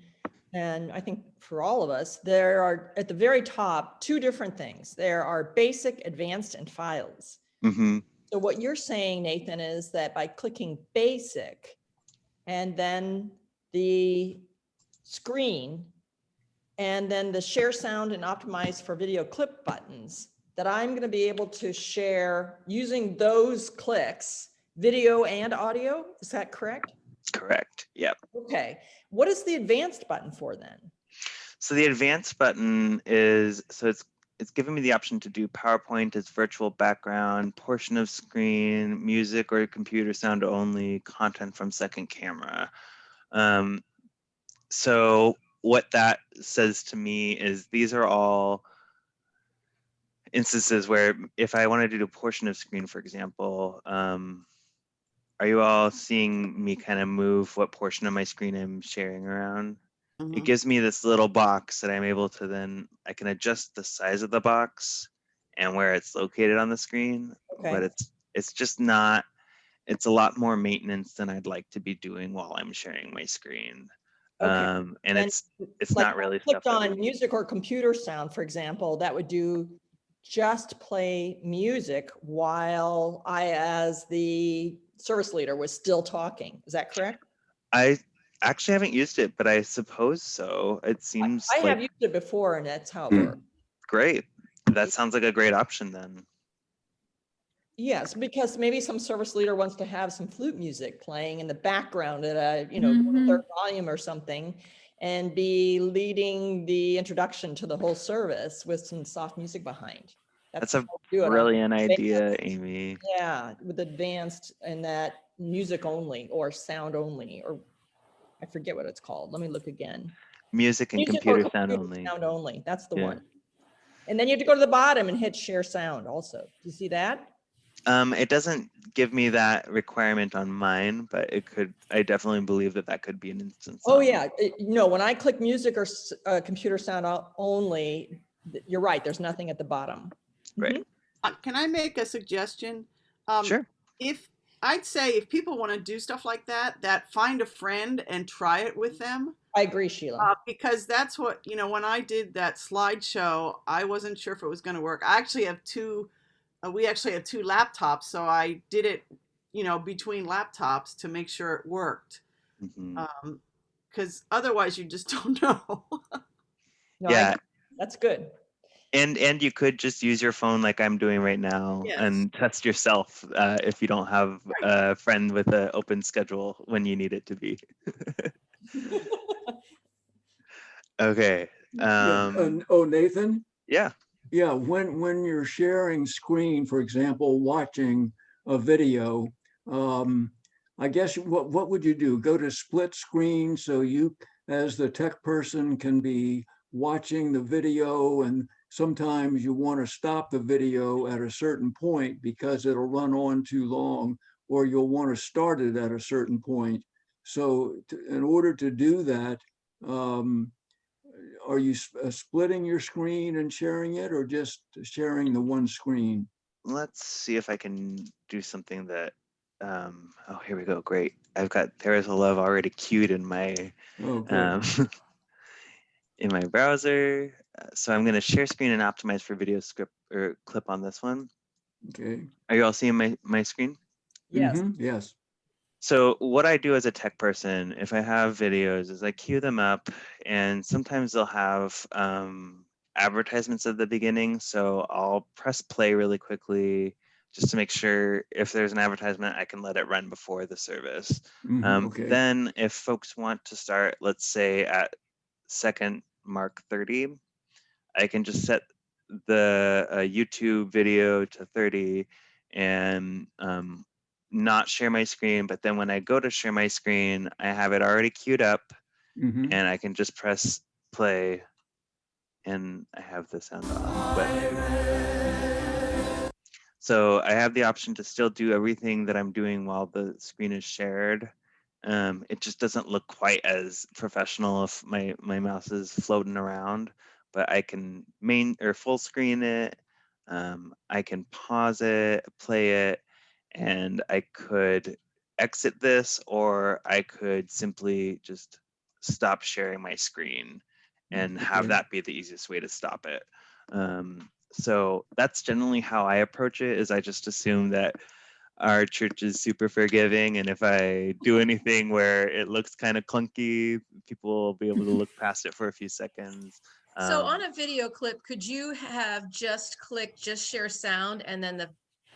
and I think for all of us, there are at the very top 2 different things. There are basic, advanced, and files. Mm-hmm. So what you're saying, Nathan, is that by clicking basic and then the screen and then the share sound and optimize for video clip buttons, that I'm going to be able to share using those clicks, video and audio. Is that correct? Correct. Yep. Okay. What is the advanced button for then? So the advanced button is, so it's giving me the option to do PowerPoint as virtual background, portion of screen, music or computer sound only, content from second camera. So what that says to me is these are all instances where if I wanted to do a portion of screen, for example, are you all seeing me kind of move what portion of my screen I'm sharing around? It gives me this little box that I'm able to then, I can adjust the size of the box and where it's located on the screen, but it's just not, it's a lot more maintenance than I'd like to be doing while I'm sharing my screen. And it's like not really clicked stuff on music or computer sound, for example, that would do just play music while I, as the service leader, was still talking. Is that correct? I actually haven't used it, but I suppose so. It seems I like have used it before, and that's how it works. great. That sounds like a great option then. Yes, because maybe some service leader wants to have some flute music playing in the background at a, third volume or something, and be leading the introduction to the whole service with some soft music behind. That's a brilliant idea, Amy. Yeah, with advanced and that music only or sound only, or I forget what it's called. Let me look again. Music and computer sound only. Sound only. That's the one. And then you have to go to the bottom and hit share sound also. Do you see that? It doesn't give me that requirement on mine, but it could, I definitely believe that could be an instance. Oh yeah, no, when I click music or computer sound only, you're right, there's nothing at the bottom. Right. Can I make a suggestion? Sure. I'd say if people want to do stuff like that find a friend and try it with them. I agree, Sheila. Because that's what, when I did that slideshow, I wasn't sure if it was going to work. I actually have we actually have 2 laptops, so I did it, between laptops to make sure it worked. Because otherwise you just don't know. Yeah. That's good. And you could just use your phone like I'm doing right now and test yourself if you don't have a friend with an open schedule when you need it to be. Okay. Nathan? Yeah. Yeah, when you're sharing screen, for example, watching a video, I guess what would you do? Go to split screen so you, as the tech person, can be watching the video, and sometimes you want to stop the video at a certain point because it'll run on too long, or you'll want to start it at a certain point. So in order to do that, are you splitting your screen and sharing it, or just sharing the one screen? Let's see if I can do something that, oh, here we go. Great. I've got There Is a Love already queued in my, in my browser. So I'm going to share screen and optimize for video script or clip on this one. Okay. Are you all seeing my screen? Yes. Yes. So what I do as a tech person, if I have videos, is I queue them up, and sometimes they'll have advertisements at the beginning. So I'll press play really quickly just to make sure if there's an advertisement, I can let it run before the service. Okay. Then if folks want to start, let's say at second mark 30, I can just set the YouTube video to 30 and not share my screen. But then when I go to share my screen, I have it already queued up Mhm. and I can just press play and I have the sound on. So I have the option to still do everything that I'm doing while the screen is shared. It just doesn't look quite as professional if my mouse is floating around, but I can main or full screen it. I can pause it, play it, and I could exit this, or I could simply just stop sharing my screen and have Okay. that be the easiest way to stop it. So that's generally how I approach it, is I just assume that our church is super forgiving, and if I do anything where it looks kind of clunky, people will be able to look past it for a few seconds. So on a video clip, could you have just click just share sound and then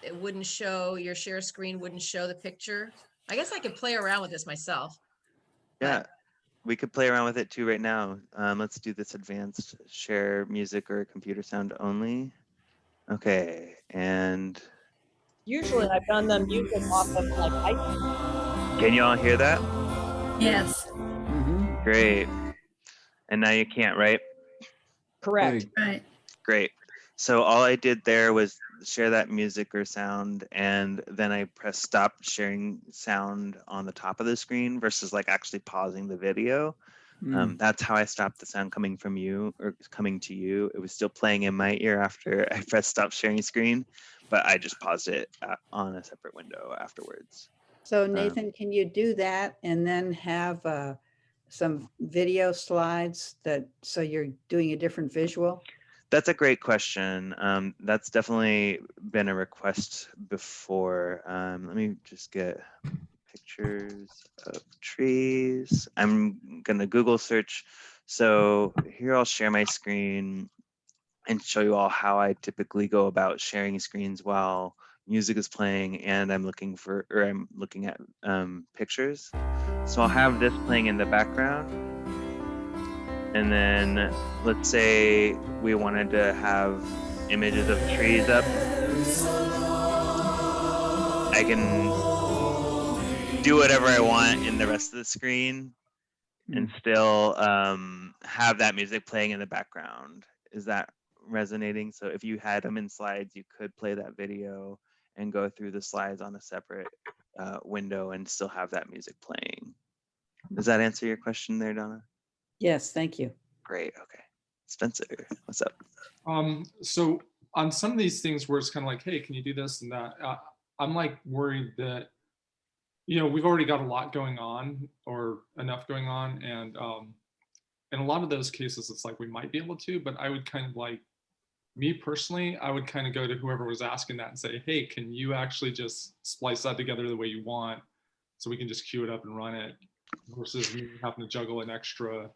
it wouldn't show, your share screen wouldn't show the picture? I guess I could play around with this myself. Yeah, we could play around with it too right now. Let's do this advanced share music or computer sound only. Okay, and Usually I've done the music off of like iTunes. can you all hear that? Yes, Mhm. Great. And now you can't, right? Correct. right. Great. So all I did there was share that music or sound, and then I pressed stop sharing sound on the top of the screen versus like actually pausing the video. That's how I stopped the sound coming from you or coming to you. It was still playing in my ear after I pressed stop sharing screen, but I just paused it on a separate window afterwards. So Nathan, can you do that and then have some video slides so you're doing a different visual? That's a great question. That's definitely been a request before. Let me just get pictures of trees. I'm gonna Google search. So here I'll share my screen and show you all how I typically go about sharing screens while music is playing and I'm looking at pictures. So I'll have this playing in the background. And then let's say we wanted to have images of trees up. I can do whatever I want in the rest of the screen and still have that music playing in the background. Is that resonating? So if you had them in slides, you could play that video and go through the slides on a separate window and still have that music playing. Does that answer your question there, Donna? Yes, thank you. Great. Okay. Spencer, what's up? So on some of these things where it's kind of like, hey, can you do this and that? I'm like worried that, we've already got a lot going on or enough going on. And in a lot of those cases, it's like we might be able to, but I would kind of like, me personally, I would kind of go to whoever was asking that and say, hey, can you actually just splice that together the way you want so we can just queue it up and run it versus me having to juggle an extra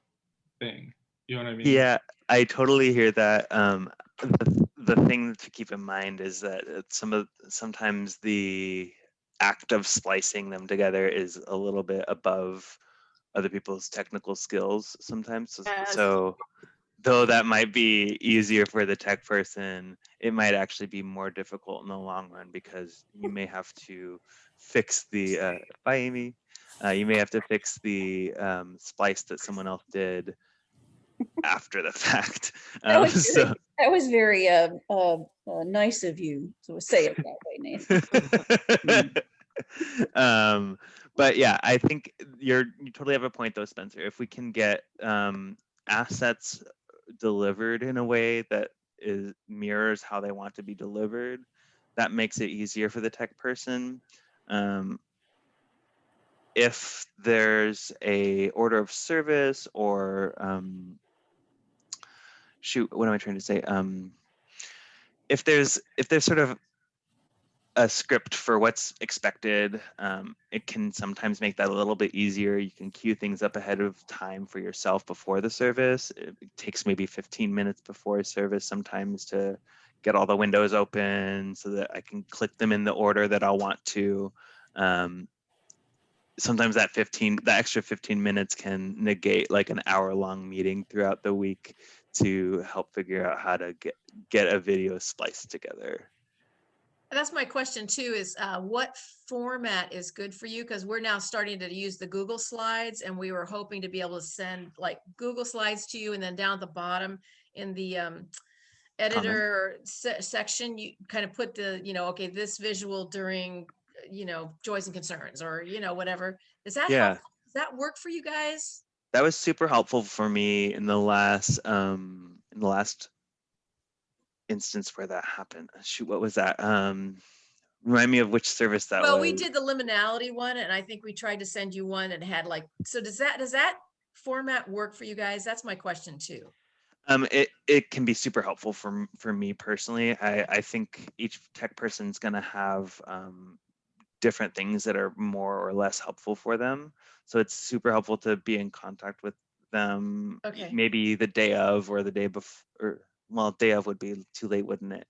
thing. You know what I mean? Yeah, I totally hear that. The thing to keep in mind is that sometimes the act of splicing them together is a little bit above other people's technical skills sometimes. Yes. So though that might be easier for the tech person, it might actually be more difficult in the long run because you may have to fix the bye Amy. You may have to fix the splice that someone else did after the fact. That was very nice of you to say it that way, Nathan. But yeah, I think you totally have a point though, Spencer. If we can get assets delivered in a way that mirrors how they want to be delivered, that makes it easier for the tech person. If there's a order of service or what am I trying to say? If there's sort of a script for what's expected, it can sometimes make that a little bit easier. You can queue things up ahead of time for yourself before the service. It takes maybe 15 minutes before a service sometimes to get all the windows open so that I can click them in the order that I want to. Sometimes that extra 15 minutes can negate like an hour-long meeting throughout the week to help figure out how to get a video spliced together. That's my question too, is what format is good for you? Because we're now starting to use the Google Slides, and we were hoping to be able to send like Google Slides to you, and then down at the bottom in the editor section, you kind of put the, okay, this visual during, joys and concerns, or, whatever. Does that help? Does that work for you guys? That was super helpful for me in the last instance where that happened. Shoot, what was that? Remind me of which service that was. Well, we did the liminality one, and I think we tried to send you one and had like, so does that format work for you guys? That's my question too. It can be super helpful for me personally. I think each tech person's gonna have different things that are more or less helpful for them. So it's super helpful to be in contact with them, maybe the day of or the day before. Well, day of would be too late, wouldn't it?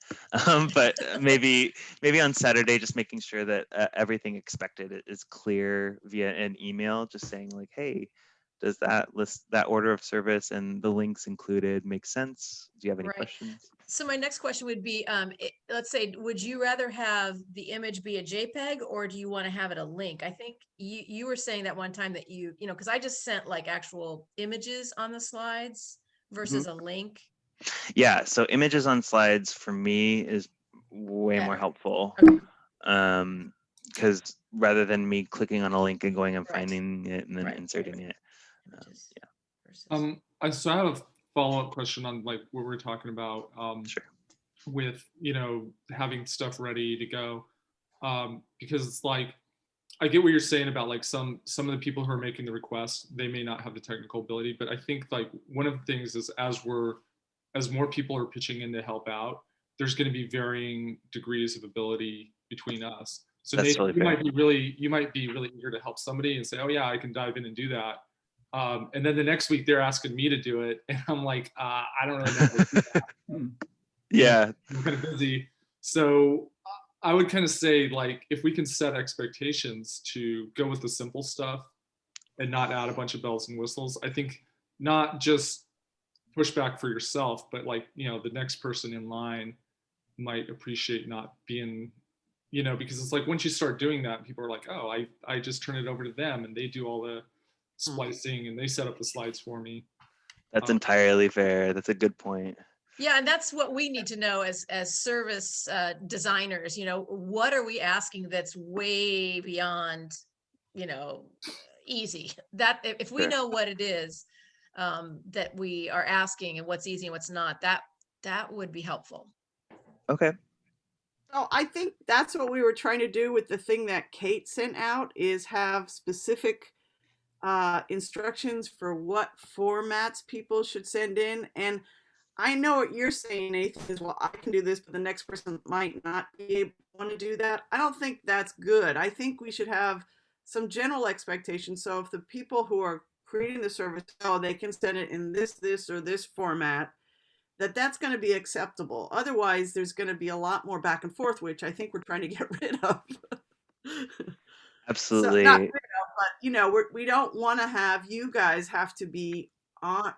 But maybe on Saturday, just making sure that everything expected is clear via an email, just saying like, hey, does that order of service and the links included make sense? Do you have any questions? So my next question would be, let's say, would you rather have the image be a JPEG, or do you want to have it a link? I think you were saying that one time that because I just sent like actual images on the slides versus a link. Yeah, so images on slides for me is way more helpful. Because rather than me clicking on a link and going and finding it and then inserting it. So I have a follow-up question on like what we're talking about with having stuff ready to go, because it's like I get what you're saying about like some of the people who are making the requests, they may not have the technical ability, but I think like one of the things is as more people are pitching in to help out, there's going to be varying degrees of ability between us. So Nathan, you might be really eager to help somebody and say, oh yeah, I can dive in and do that. And then the next week they're asking me to do it. And I'm like, I don't really know how to do that. Yeah. I'm kind of busy. So I would kind of say like, if we can set expectations to go with the simple stuff and not add a bunch of bells and whistles, I think not just push back for yourself, but like, the next person in line might appreciate not being, because it's like, once you start doing that, people are like, oh, I just turn it over to them and they do all the splicing and they set up the slides for me. That's entirely fair. That's a good point. Yeah, and that's what we need to know as service designers. What are we asking that's way beyond, easy? That if we know what it is that we are asking and what's easy and what's not, that would be helpful. Okay. Oh, I think that's what we were trying to do with the thing that Kate sent out, is have specific instructions for what formats people should send in. And I know what you're saying, Nathan, is, well, I can do this, but the next person might not be able to want to do that. I don't think that's good. I think we should have some general expectations. So if the people who are creating the service, they can send it in this, or this format, that's going to be acceptable. Otherwise, there's going to be a lot more back and forth, which I think we're trying to get rid of. Absolutely. So, not rid of, but we don't want to have you guys have to be on,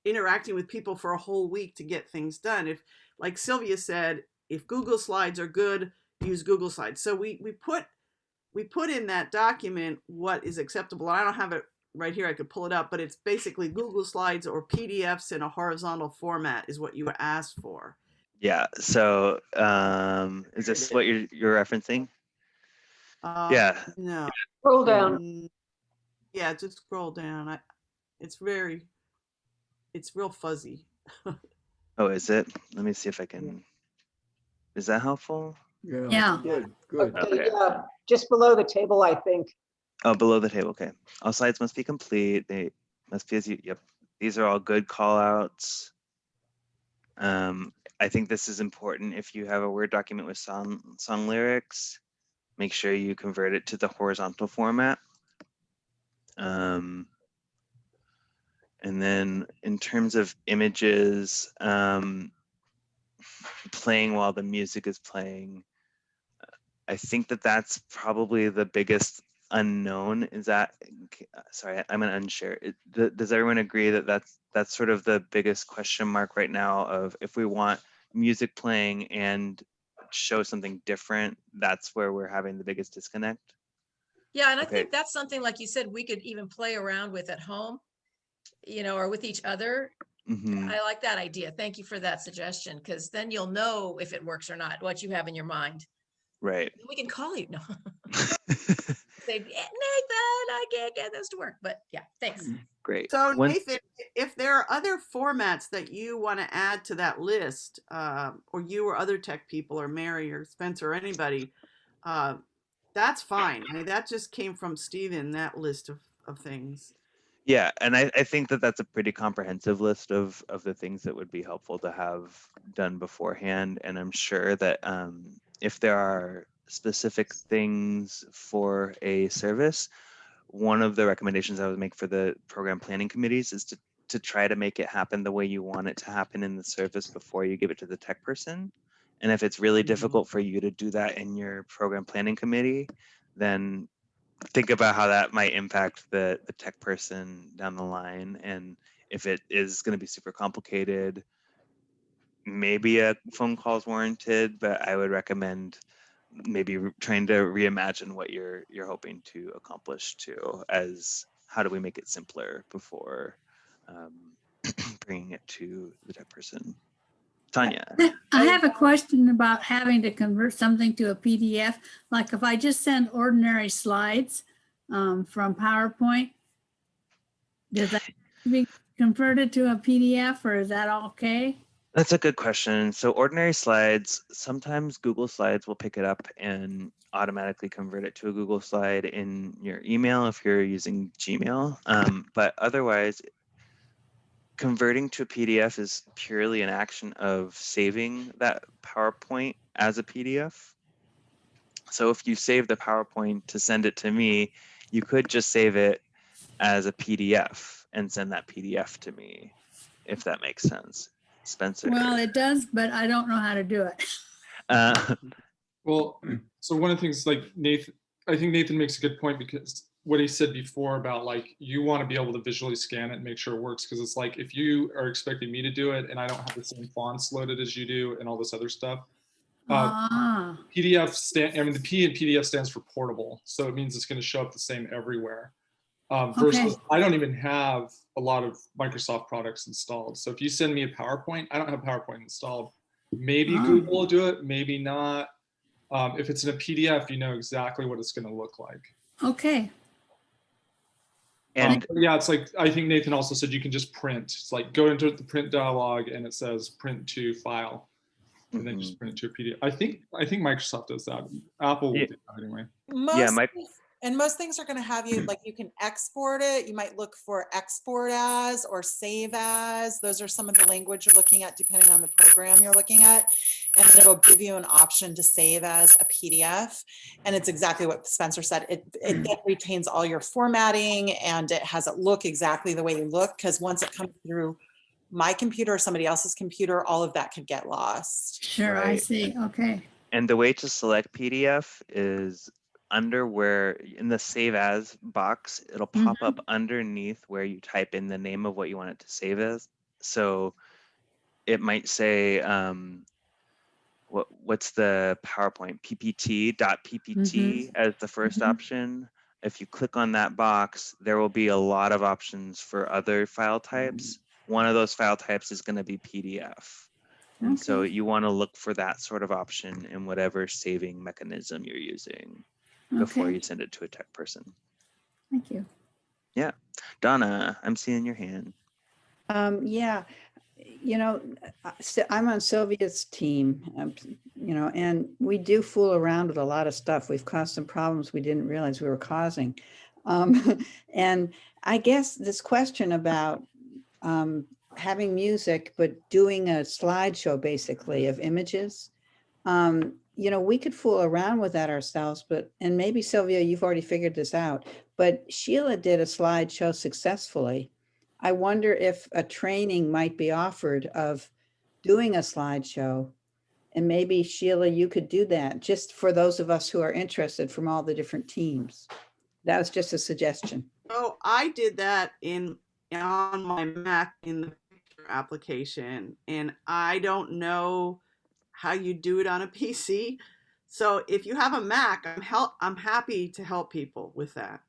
interacting with people for a whole week to get things done. If, like Sylvia said, if Google Slides are good, use Google Slides. So we put in that document what is acceptable. I don't have it right here, I could pull it up, but it's basically Google Slides or PDFs in a horizontal format is what you asked for. Yeah. So is this what you're referencing? Yeah. No. Scroll down. Yeah, just scroll down. It's real fuzzy. Oh, is it? Let me see if I can. Is that helpful? Yeah. Good. Okay. Yeah. Just below the table, I think. Oh, below the table. Okay. All slides must be complete. They must be as you. Yep. These are all good call outs. I think this is important. If you have a Word document with song lyrics, make sure you convert it to the horizontal format. And then in terms of images, playing while the music is playing. I think that that's probably the biggest unknown. Is that, sorry, I'm gonna unshare. Does everyone agree that that's sort of the biggest question mark right now of if we want music playing and show something different, that's where we're having the biggest disconnect? Yeah, and I Okay. think that's something, like you said, we could even play around with at home, you know, or with each other. Mm-hmm. I like that idea. Thank you for that suggestion, because then you'll know if it works or not, what you have in your mind. Right. We can call you. No. Say, Nathan, I can't get this to work. But yeah, thanks. Great. So Nathan, if there are other formats that you want to add to that list, or you or other tech people, or Mary or Spencer or anybody, that's fine. I mean, that just came from Steven, that list of things. Yeah, and I think that that's a pretty comprehensive list of the things that would be helpful to have done beforehand. And I'm sure that if there are specific things for a service, one of the recommendations I would make for the program planning committees is to try to make it happen the way you want it to happen in the service before you give it to the tech person. And if it's really difficult for you to do that in your program planning committee, then think about how that might impact the tech person down the line. And if it is going to be super complicated, maybe a phone call is warranted, but I would recommend maybe trying to reimagine what you're hoping to accomplish too, as how do we make it simpler before bringing it to the tech person. Tanya. I have a question about having to convert something to a PDF. Like if I just send ordinary slides from PowerPoint, does that be converted to a PDF, or is that okay? That's a good question. So ordinary slides, sometimes Google Slides will pick it up and automatically convert it to a Google slide in your email if you're using Gmail. But otherwise, converting to a PDF is purely an action of saving that PowerPoint as a PDF. So if you save the PowerPoint to send it to me, you could just save it as a PDF and send that PDF to me, if that makes sense. Spencer. Well, it does, but I don't know how to do it. Well, so one of the things, like Nathan, I think Nathan makes a good point, because what he said before about like, you want to be able to visually scan it and make sure it works. Because it's like, if you are expecting me to do it and I don't have the same fonts loaded as you do and all this other stuff, PDF I mean, the P in PDF stands for portable. So it means it's going to show up the same everywhere. Versus I don't even have a lot of Microsoft products installed. So if you send me a PowerPoint, I don't have PowerPoint installed. Maybe Google will do it, maybe not. If it's in a PDF, you know exactly what it's going to look like. Okay. And yeah, it's like, I think Nathan also said you can just print. It's like go into the print dialog and it says print to file, and then just print it to a PDF. I think Microsoft does that. Apple will do that anyway. Most things are going to have you, like, you can export it. You might look for export as or save as. Those are some of the language you're looking at depending on the program you're looking at. And then it'll give you an option to save as a PDF. And it's exactly what Spencer said. It retains all your formatting and it has it look exactly the way you look, because once it comes through my computer or somebody else's computer, all of that could get lost. Sure, right. I see. Okay. And the way to select PDF is under where in the save as box, it'll pop up underneath where you type in the name of what you want it to save as. So it might say, what's the PowerPoint, ppt.ppt as the first option. If you click on that box, there will be a lot of options for other file types. One of those file types is going to be PDF. And so you want to look for that sort of option in whatever saving mechanism you're using before you send it to a tech person. Thank you. Yeah. Donna, I'm seeing your hand. Yeah, you know, I'm on Sylvia's team, you know, and we do fool around with a lot of stuff. We've caused some problems we didn't realize we were causing. And I guess this question about having music, but doing a slideshow basically of images, you know, we could fool around with that ourselves, and maybe Sylvia, you've already figured this out, but Sheila did a slideshow successfully. I wonder if a training might be offered of doing a slideshow And maybe Sheila, you could do that just for those of us who are interested from all the different teams. That was just a suggestion. Oh, I did that on my Mac in the picture application, and I don't know how you do it on a PC. So if you have a Mac, I'm happy to help people with that.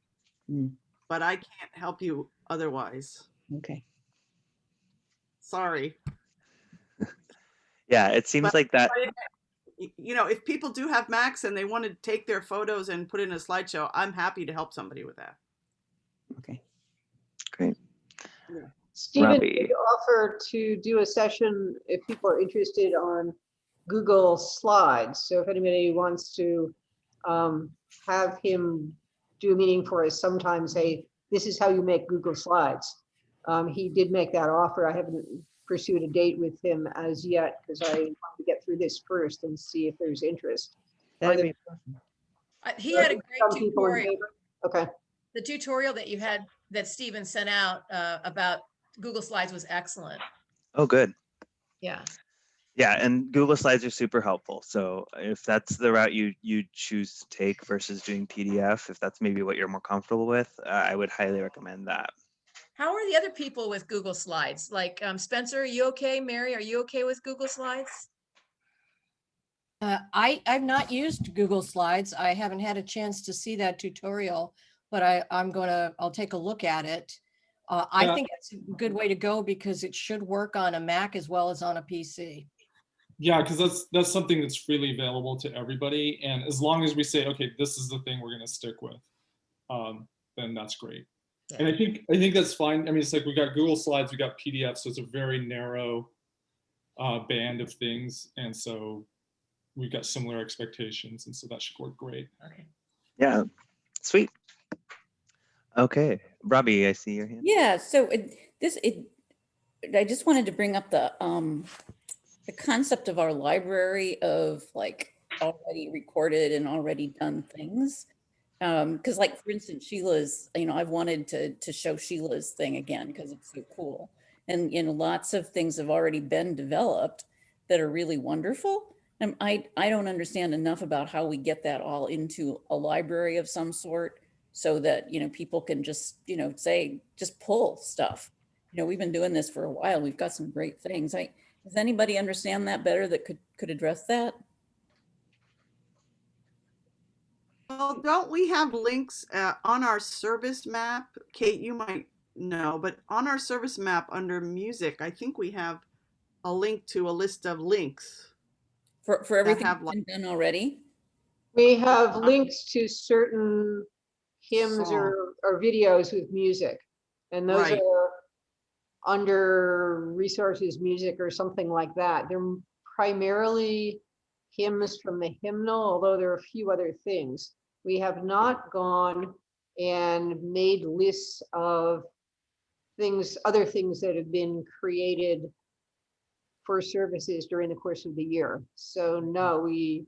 But I can't help you otherwise. Okay. Sorry. Yeah, it seems like that. You know, if people do have Macs and they want to take their photos and put it in a slideshow, I'm happy to help somebody with that. Okay. Great. Yeah. Stephen Robbie. did offer to do a session if people are interested on Google Slides. So if anybody wants to have him do a meeting for us sometime, say, this is how you make Google Slides. He did make that offer. I haven't pursued a date with him as yet because I want to get through this first and see if there's interest. That'd be He had a great Some people in tutorial. favor? Okay. The tutorial that you had, that Stephen sent out about Google Slides was excellent. Oh, good. Yeah. Yeah, and Google Slides are super helpful. So if that's the route you choose to take versus doing PDF, if that's maybe what you're more comfortable with, I would highly recommend that. How are the other people with Google Slides? Like Spencer, are you okay? Mary, are you okay with Google Slides? I've not used Google Slides. I haven't had a chance to see that tutorial, but I'll take a look at it. I think it's a good way to go because it should work on a Mac as well as on a PC. Yeah, because that's something that's freely available to everybody. And as long as we say, okay, this is the thing we're going to stick with, then that's great. Yeah. And I think that's fine. I mean, it's like we got Google Slides, we got PDF, so it's a very narrow band of things. And so we've got similar expectations. And so that should work great. Okay. Yeah, sweet. Okay, Robbie, I see your hand. Yeah, so I just wanted to bring up the concept of our library of like already recorded and already done things. Because like, for instance, Sheila's, I've wanted to show Sheila's thing again because it's so cool. And, lots of things have already been developed that are really wonderful. And I don't understand enough about how we get that all into a library of some sort so that, people can just, just pull stuff. We've been doing this for a while. We've got some great things. Does anybody understand that better that could address that? Well, don't we have links on our service map? Kate, you might know, but on our service map under music, I think we have a link to a list of links. For everything that's been done already? We have links to certain hymns or videos with music. And those are under resources, music, or something like that. They're primarily hymns from the hymnal, although there are a few other things. We have not gone and made lists of things, other things that have been created for services during the course of the year. So no, we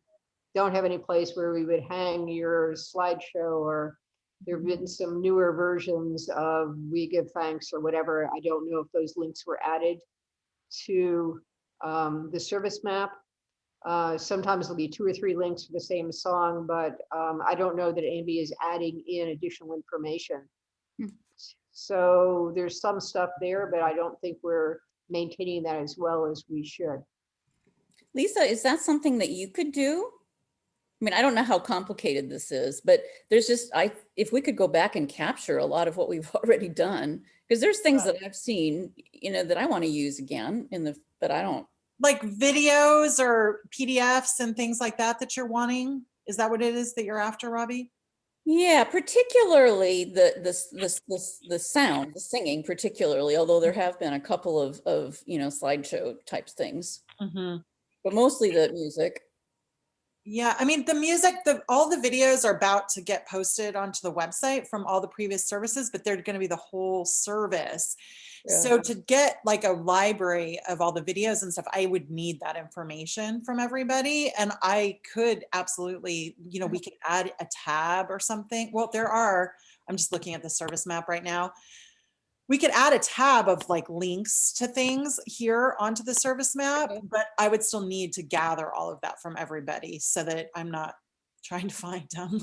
don't have any place where we would hang your slideshow, or there have been some newer versions of We Give Thanks or whatever. I don't know if those links were added to the service map. Sometimes there'll be 2 or 3 links for the same song, but I don't know that anybody is adding in additional information. So there's some stuff there, but I don't think we're maintaining that as well as we should. Lisa, is that something that you could do? I mean, I don't know how complicated this is, but there's just, if we could go back and capture a lot of what we've already done, because there's things that I've seen, that I want to use again but I don't. Like videos or PDFs and things like that you're wanting? Is that what it is that you're after, Robbie? Yeah, particularly the sound, the singing particularly, although there have been a couple of slideshow type things, but mostly the music. Yeah, I mean, the music, all the videos are about to get posted onto the website from all the previous services, but they're going to be the whole service. Yeah. So to get like a library of all the videos and stuff, I would need that information from everybody. And I could absolutely, we could add a tab or something. Well, I'm just looking at the service map right now. we could add a tab of like links to things here onto the service map, but I would still need to gather all of that from everybody so that I'm not trying to find them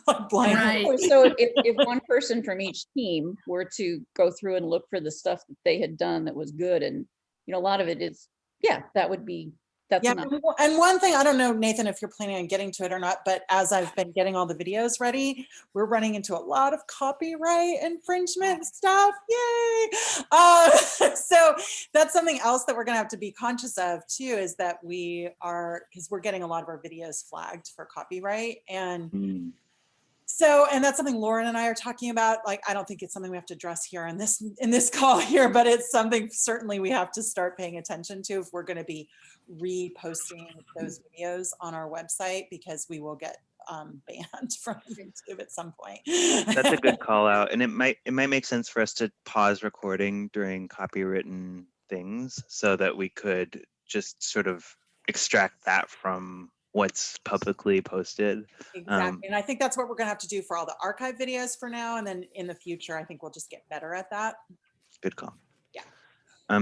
like blind. Right. So if one person from each team were to go through and look for the stuff that they had done that was good, and a lot of it is, yeah, that's Yeah, enough. and one thing, I don't know, Nathan, if you're planning on getting to it or not, but as I've been getting all the videos ready, we're running into a lot of copyright infringement stuff. Yay! So that's something else that we're going to have to be conscious of too, is that because we're getting a lot of our videos flagged for copyright. And so, and that's something Lauren and I are talking about. Like, I don't think it's something we have to address here in this call here, but it's something certainly we have to start paying attention to if we're going to be reposting those videos on our website, because we will get banned from YouTube at some point. That's a good call out, and it might make sense for us to pause recording during copywritten things so that we could just sort of extract that from what's publicly posted. Exactly. And I think that's what we're going to have to do for all the archive videos for now. And then in the future, I think we'll just get better at that. Good call. Yeah.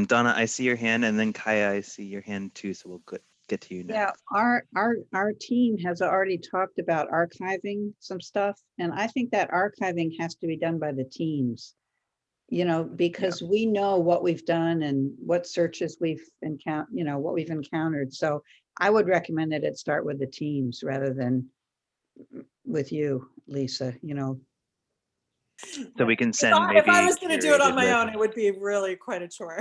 Donna, I see your hand, and then Kaya, I see your hand too. So we'll get to you next. Yeah, our team has already talked about archiving some stuff. And I think that archiving has to be done by the teams, because we know what we've done and what searches we've what we've encountered. So I would recommend that it start with the teams rather than with you, Lisa, So we can send if I was going to do it on my own, list. it would be really quite a chore.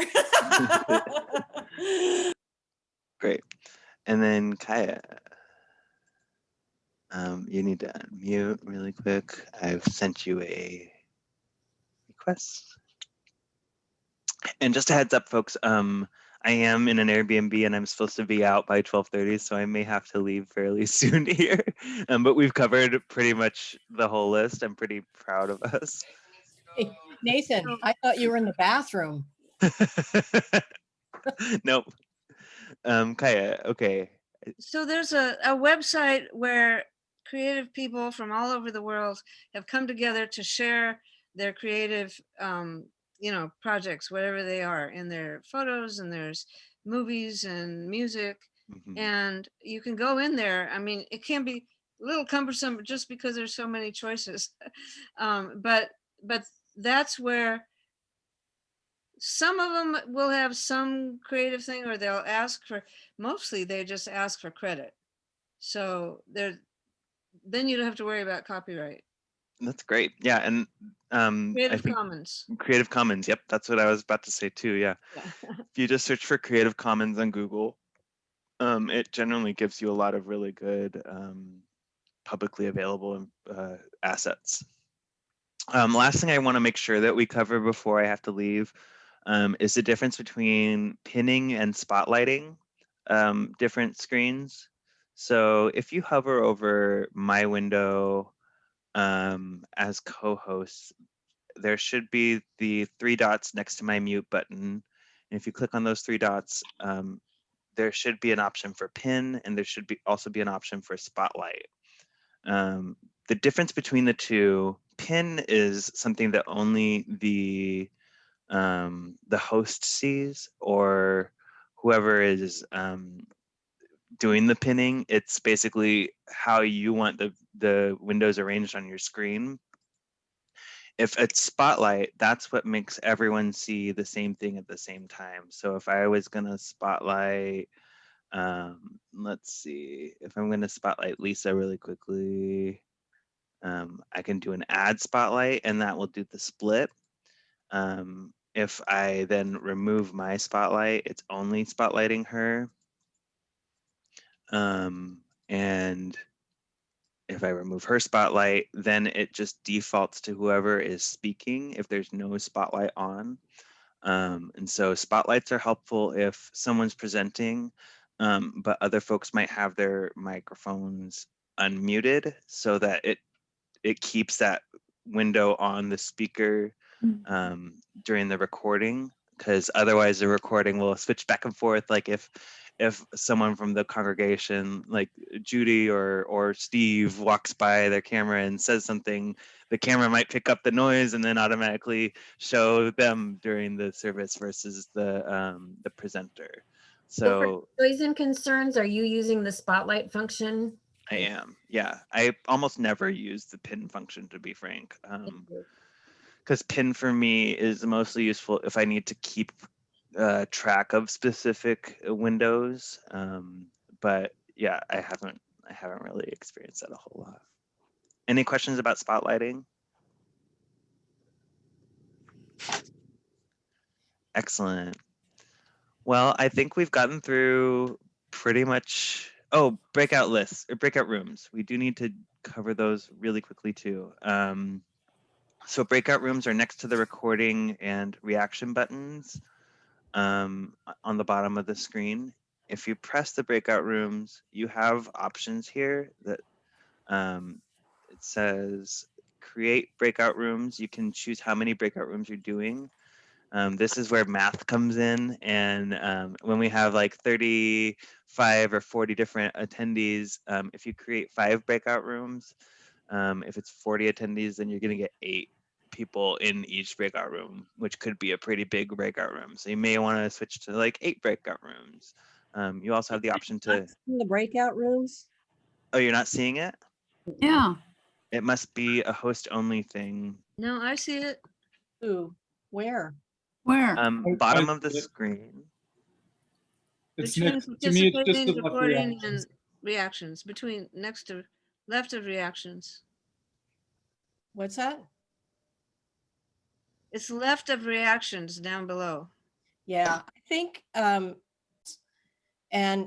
Great. And then Kaya, you need to unmute really quick. I've sent you a request. And just a heads up, folks, I am in an Airbnb and I'm supposed to be out by 12:30, so I may have to leave fairly soon here. But we've covered pretty much the whole list. I'm pretty proud of us. Hey, Nathan, I thought you were in the bathroom. Nope. Kaya, okay. So there's a website where creative people from all over the world have come together to share their creative projects, whatever they are, and their photos, and there's movies and music. And you can go in there. I mean, it can be a little cumbersome just because there's so many choices. But that's where some of them will have some creative thing, or they'll ask for, mostly they just ask for credit. So then you don't have to worry about copyright. That's great. Yeah. And Creative Commons. Creative Commons. Yep. That's what I was about to say too. Yeah. If you just search for Creative Commons on Google, it generally gives you a lot of really good publicly available assets. Last thing I want to make sure that we cover before I have to leave is the difference between pinning and spotlighting different screens. So if you hover over my window as co-host, there should be the 3 dots next to my mute button. And if you click on those 3 dots, there should be an option for pin, and there should also be an option for spotlight. The difference between the two, pin is something that only the host sees, or whoever is doing the pinning. It's basically how you want the windows arranged on your screen. If it's spotlight, that's what makes everyone see the same thing at the same time. So if I was gonna spotlight, let's see, if I'm gonna spotlight Lisa really quickly, I can do an add spotlight, and that will do the split. If I then remove my spotlight, it's only spotlighting her. And if I remove her spotlight, then it just defaults to whoever is speaking if there's no spotlight on. And so spotlights are helpful if someone's presenting, but other folks might have their microphones unmuted so that it keeps that window on the speaker during the recording, because otherwise the recording will switch back and forth. Like if if someone from the congregation, like Judy or Steve, walks by their camera and says something, the camera might pick up the noise and then automatically show them during the service versus the presenter. So for So noise and concerns, are you using the spotlight function? I am, yeah. I almost never use the pin function, to be frank, because pin for me is mostly useful if I need to keep track of specific windows. But yeah, I haven't really experienced that a whole lot. Any questions about spotlighting? Excellent. Well, I think we've gotten through pretty much. Oh, breakout lists or breakout rooms. We do need to cover those really quickly too. So breakout rooms are next to the recording and reaction buttons on the bottom of the screen. If you press the breakout rooms, you have options here that it says create breakout rooms. You can choose how many breakout rooms you're doing. This is where math comes in. And when we have like 35 or 40 different attendees, if you create 5 breakout rooms, if it's 40 attendees, then you're going to get 8 people in each breakout room, which could be a pretty big breakout room. So you may want to switch to like 8 breakout rooms. You also have the option to. In the breakout rooms? Oh, you're not seeing it? Yeah. It must be a host only thing. No, I see it. Ooh, where? Where? Bottom of the screen. It's Between next, to me, it's just participating, the left recording, and reactions. reactions. Between next to left of reactions. What's that? It's left of reactions down below. Yeah, I think, and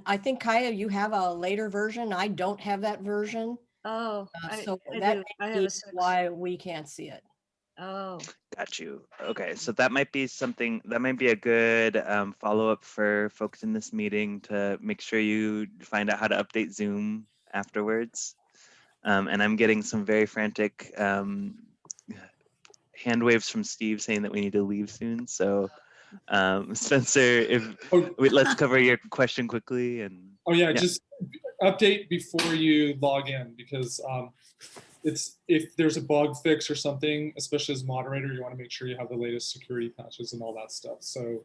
I think Kaya, you have a later version. I don't have that version. Oh, So I that do. I may have be a 6. why we can't see it. Oh, Got you. Okay, so that might be something, that might be a good follow-up for folks in this meeting to make sure you find out how to update Zoom afterwards. And I'm getting some very frantic hand waves from Steve saying that we need to leave soon. So Spencer, let's cover your question quickly. And oh yeah, just update before you log in, because it's, if there's a bug fix or something, especially as moderator, you want to make sure you have the latest security patches and all that stuff. So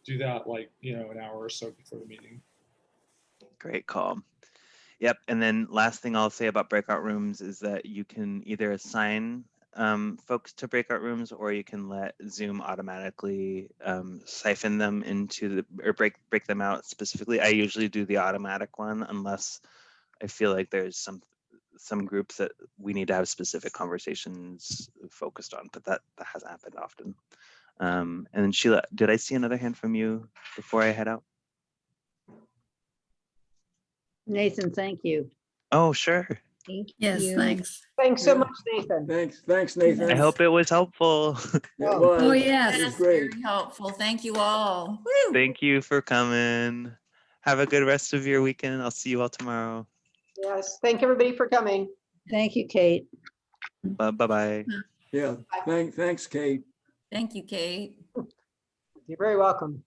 do that like, an hour or so before the meeting. Great call. Yep. And then last thing I'll say about breakout rooms is that you can either assign folks to breakout rooms, or you can let Zoom automatically siphon them into or break them out specifically. I usually do the automatic one unless I feel like there's some groups that we need to have specific conversations focused on, but that hasn't happened often. And then Sheila, did I see another hand from you before I head out? Nathan, thank you. Oh, sure. Thank Yes, you. thanks. Thanks so much, Nathan. Thanks, Nathan. I hope it was helpful. It Oh. was. Oh, It yes. was great. Very helpful. Thank you all. Woo. Thank you for coming. Have a good rest of your weekend. I'll see you all tomorrow. Yes, thank everybody for coming. Thank you, Kate. Bye-bye. Yeah, thanks, Kate. Thank you, Kate. You're very welcome.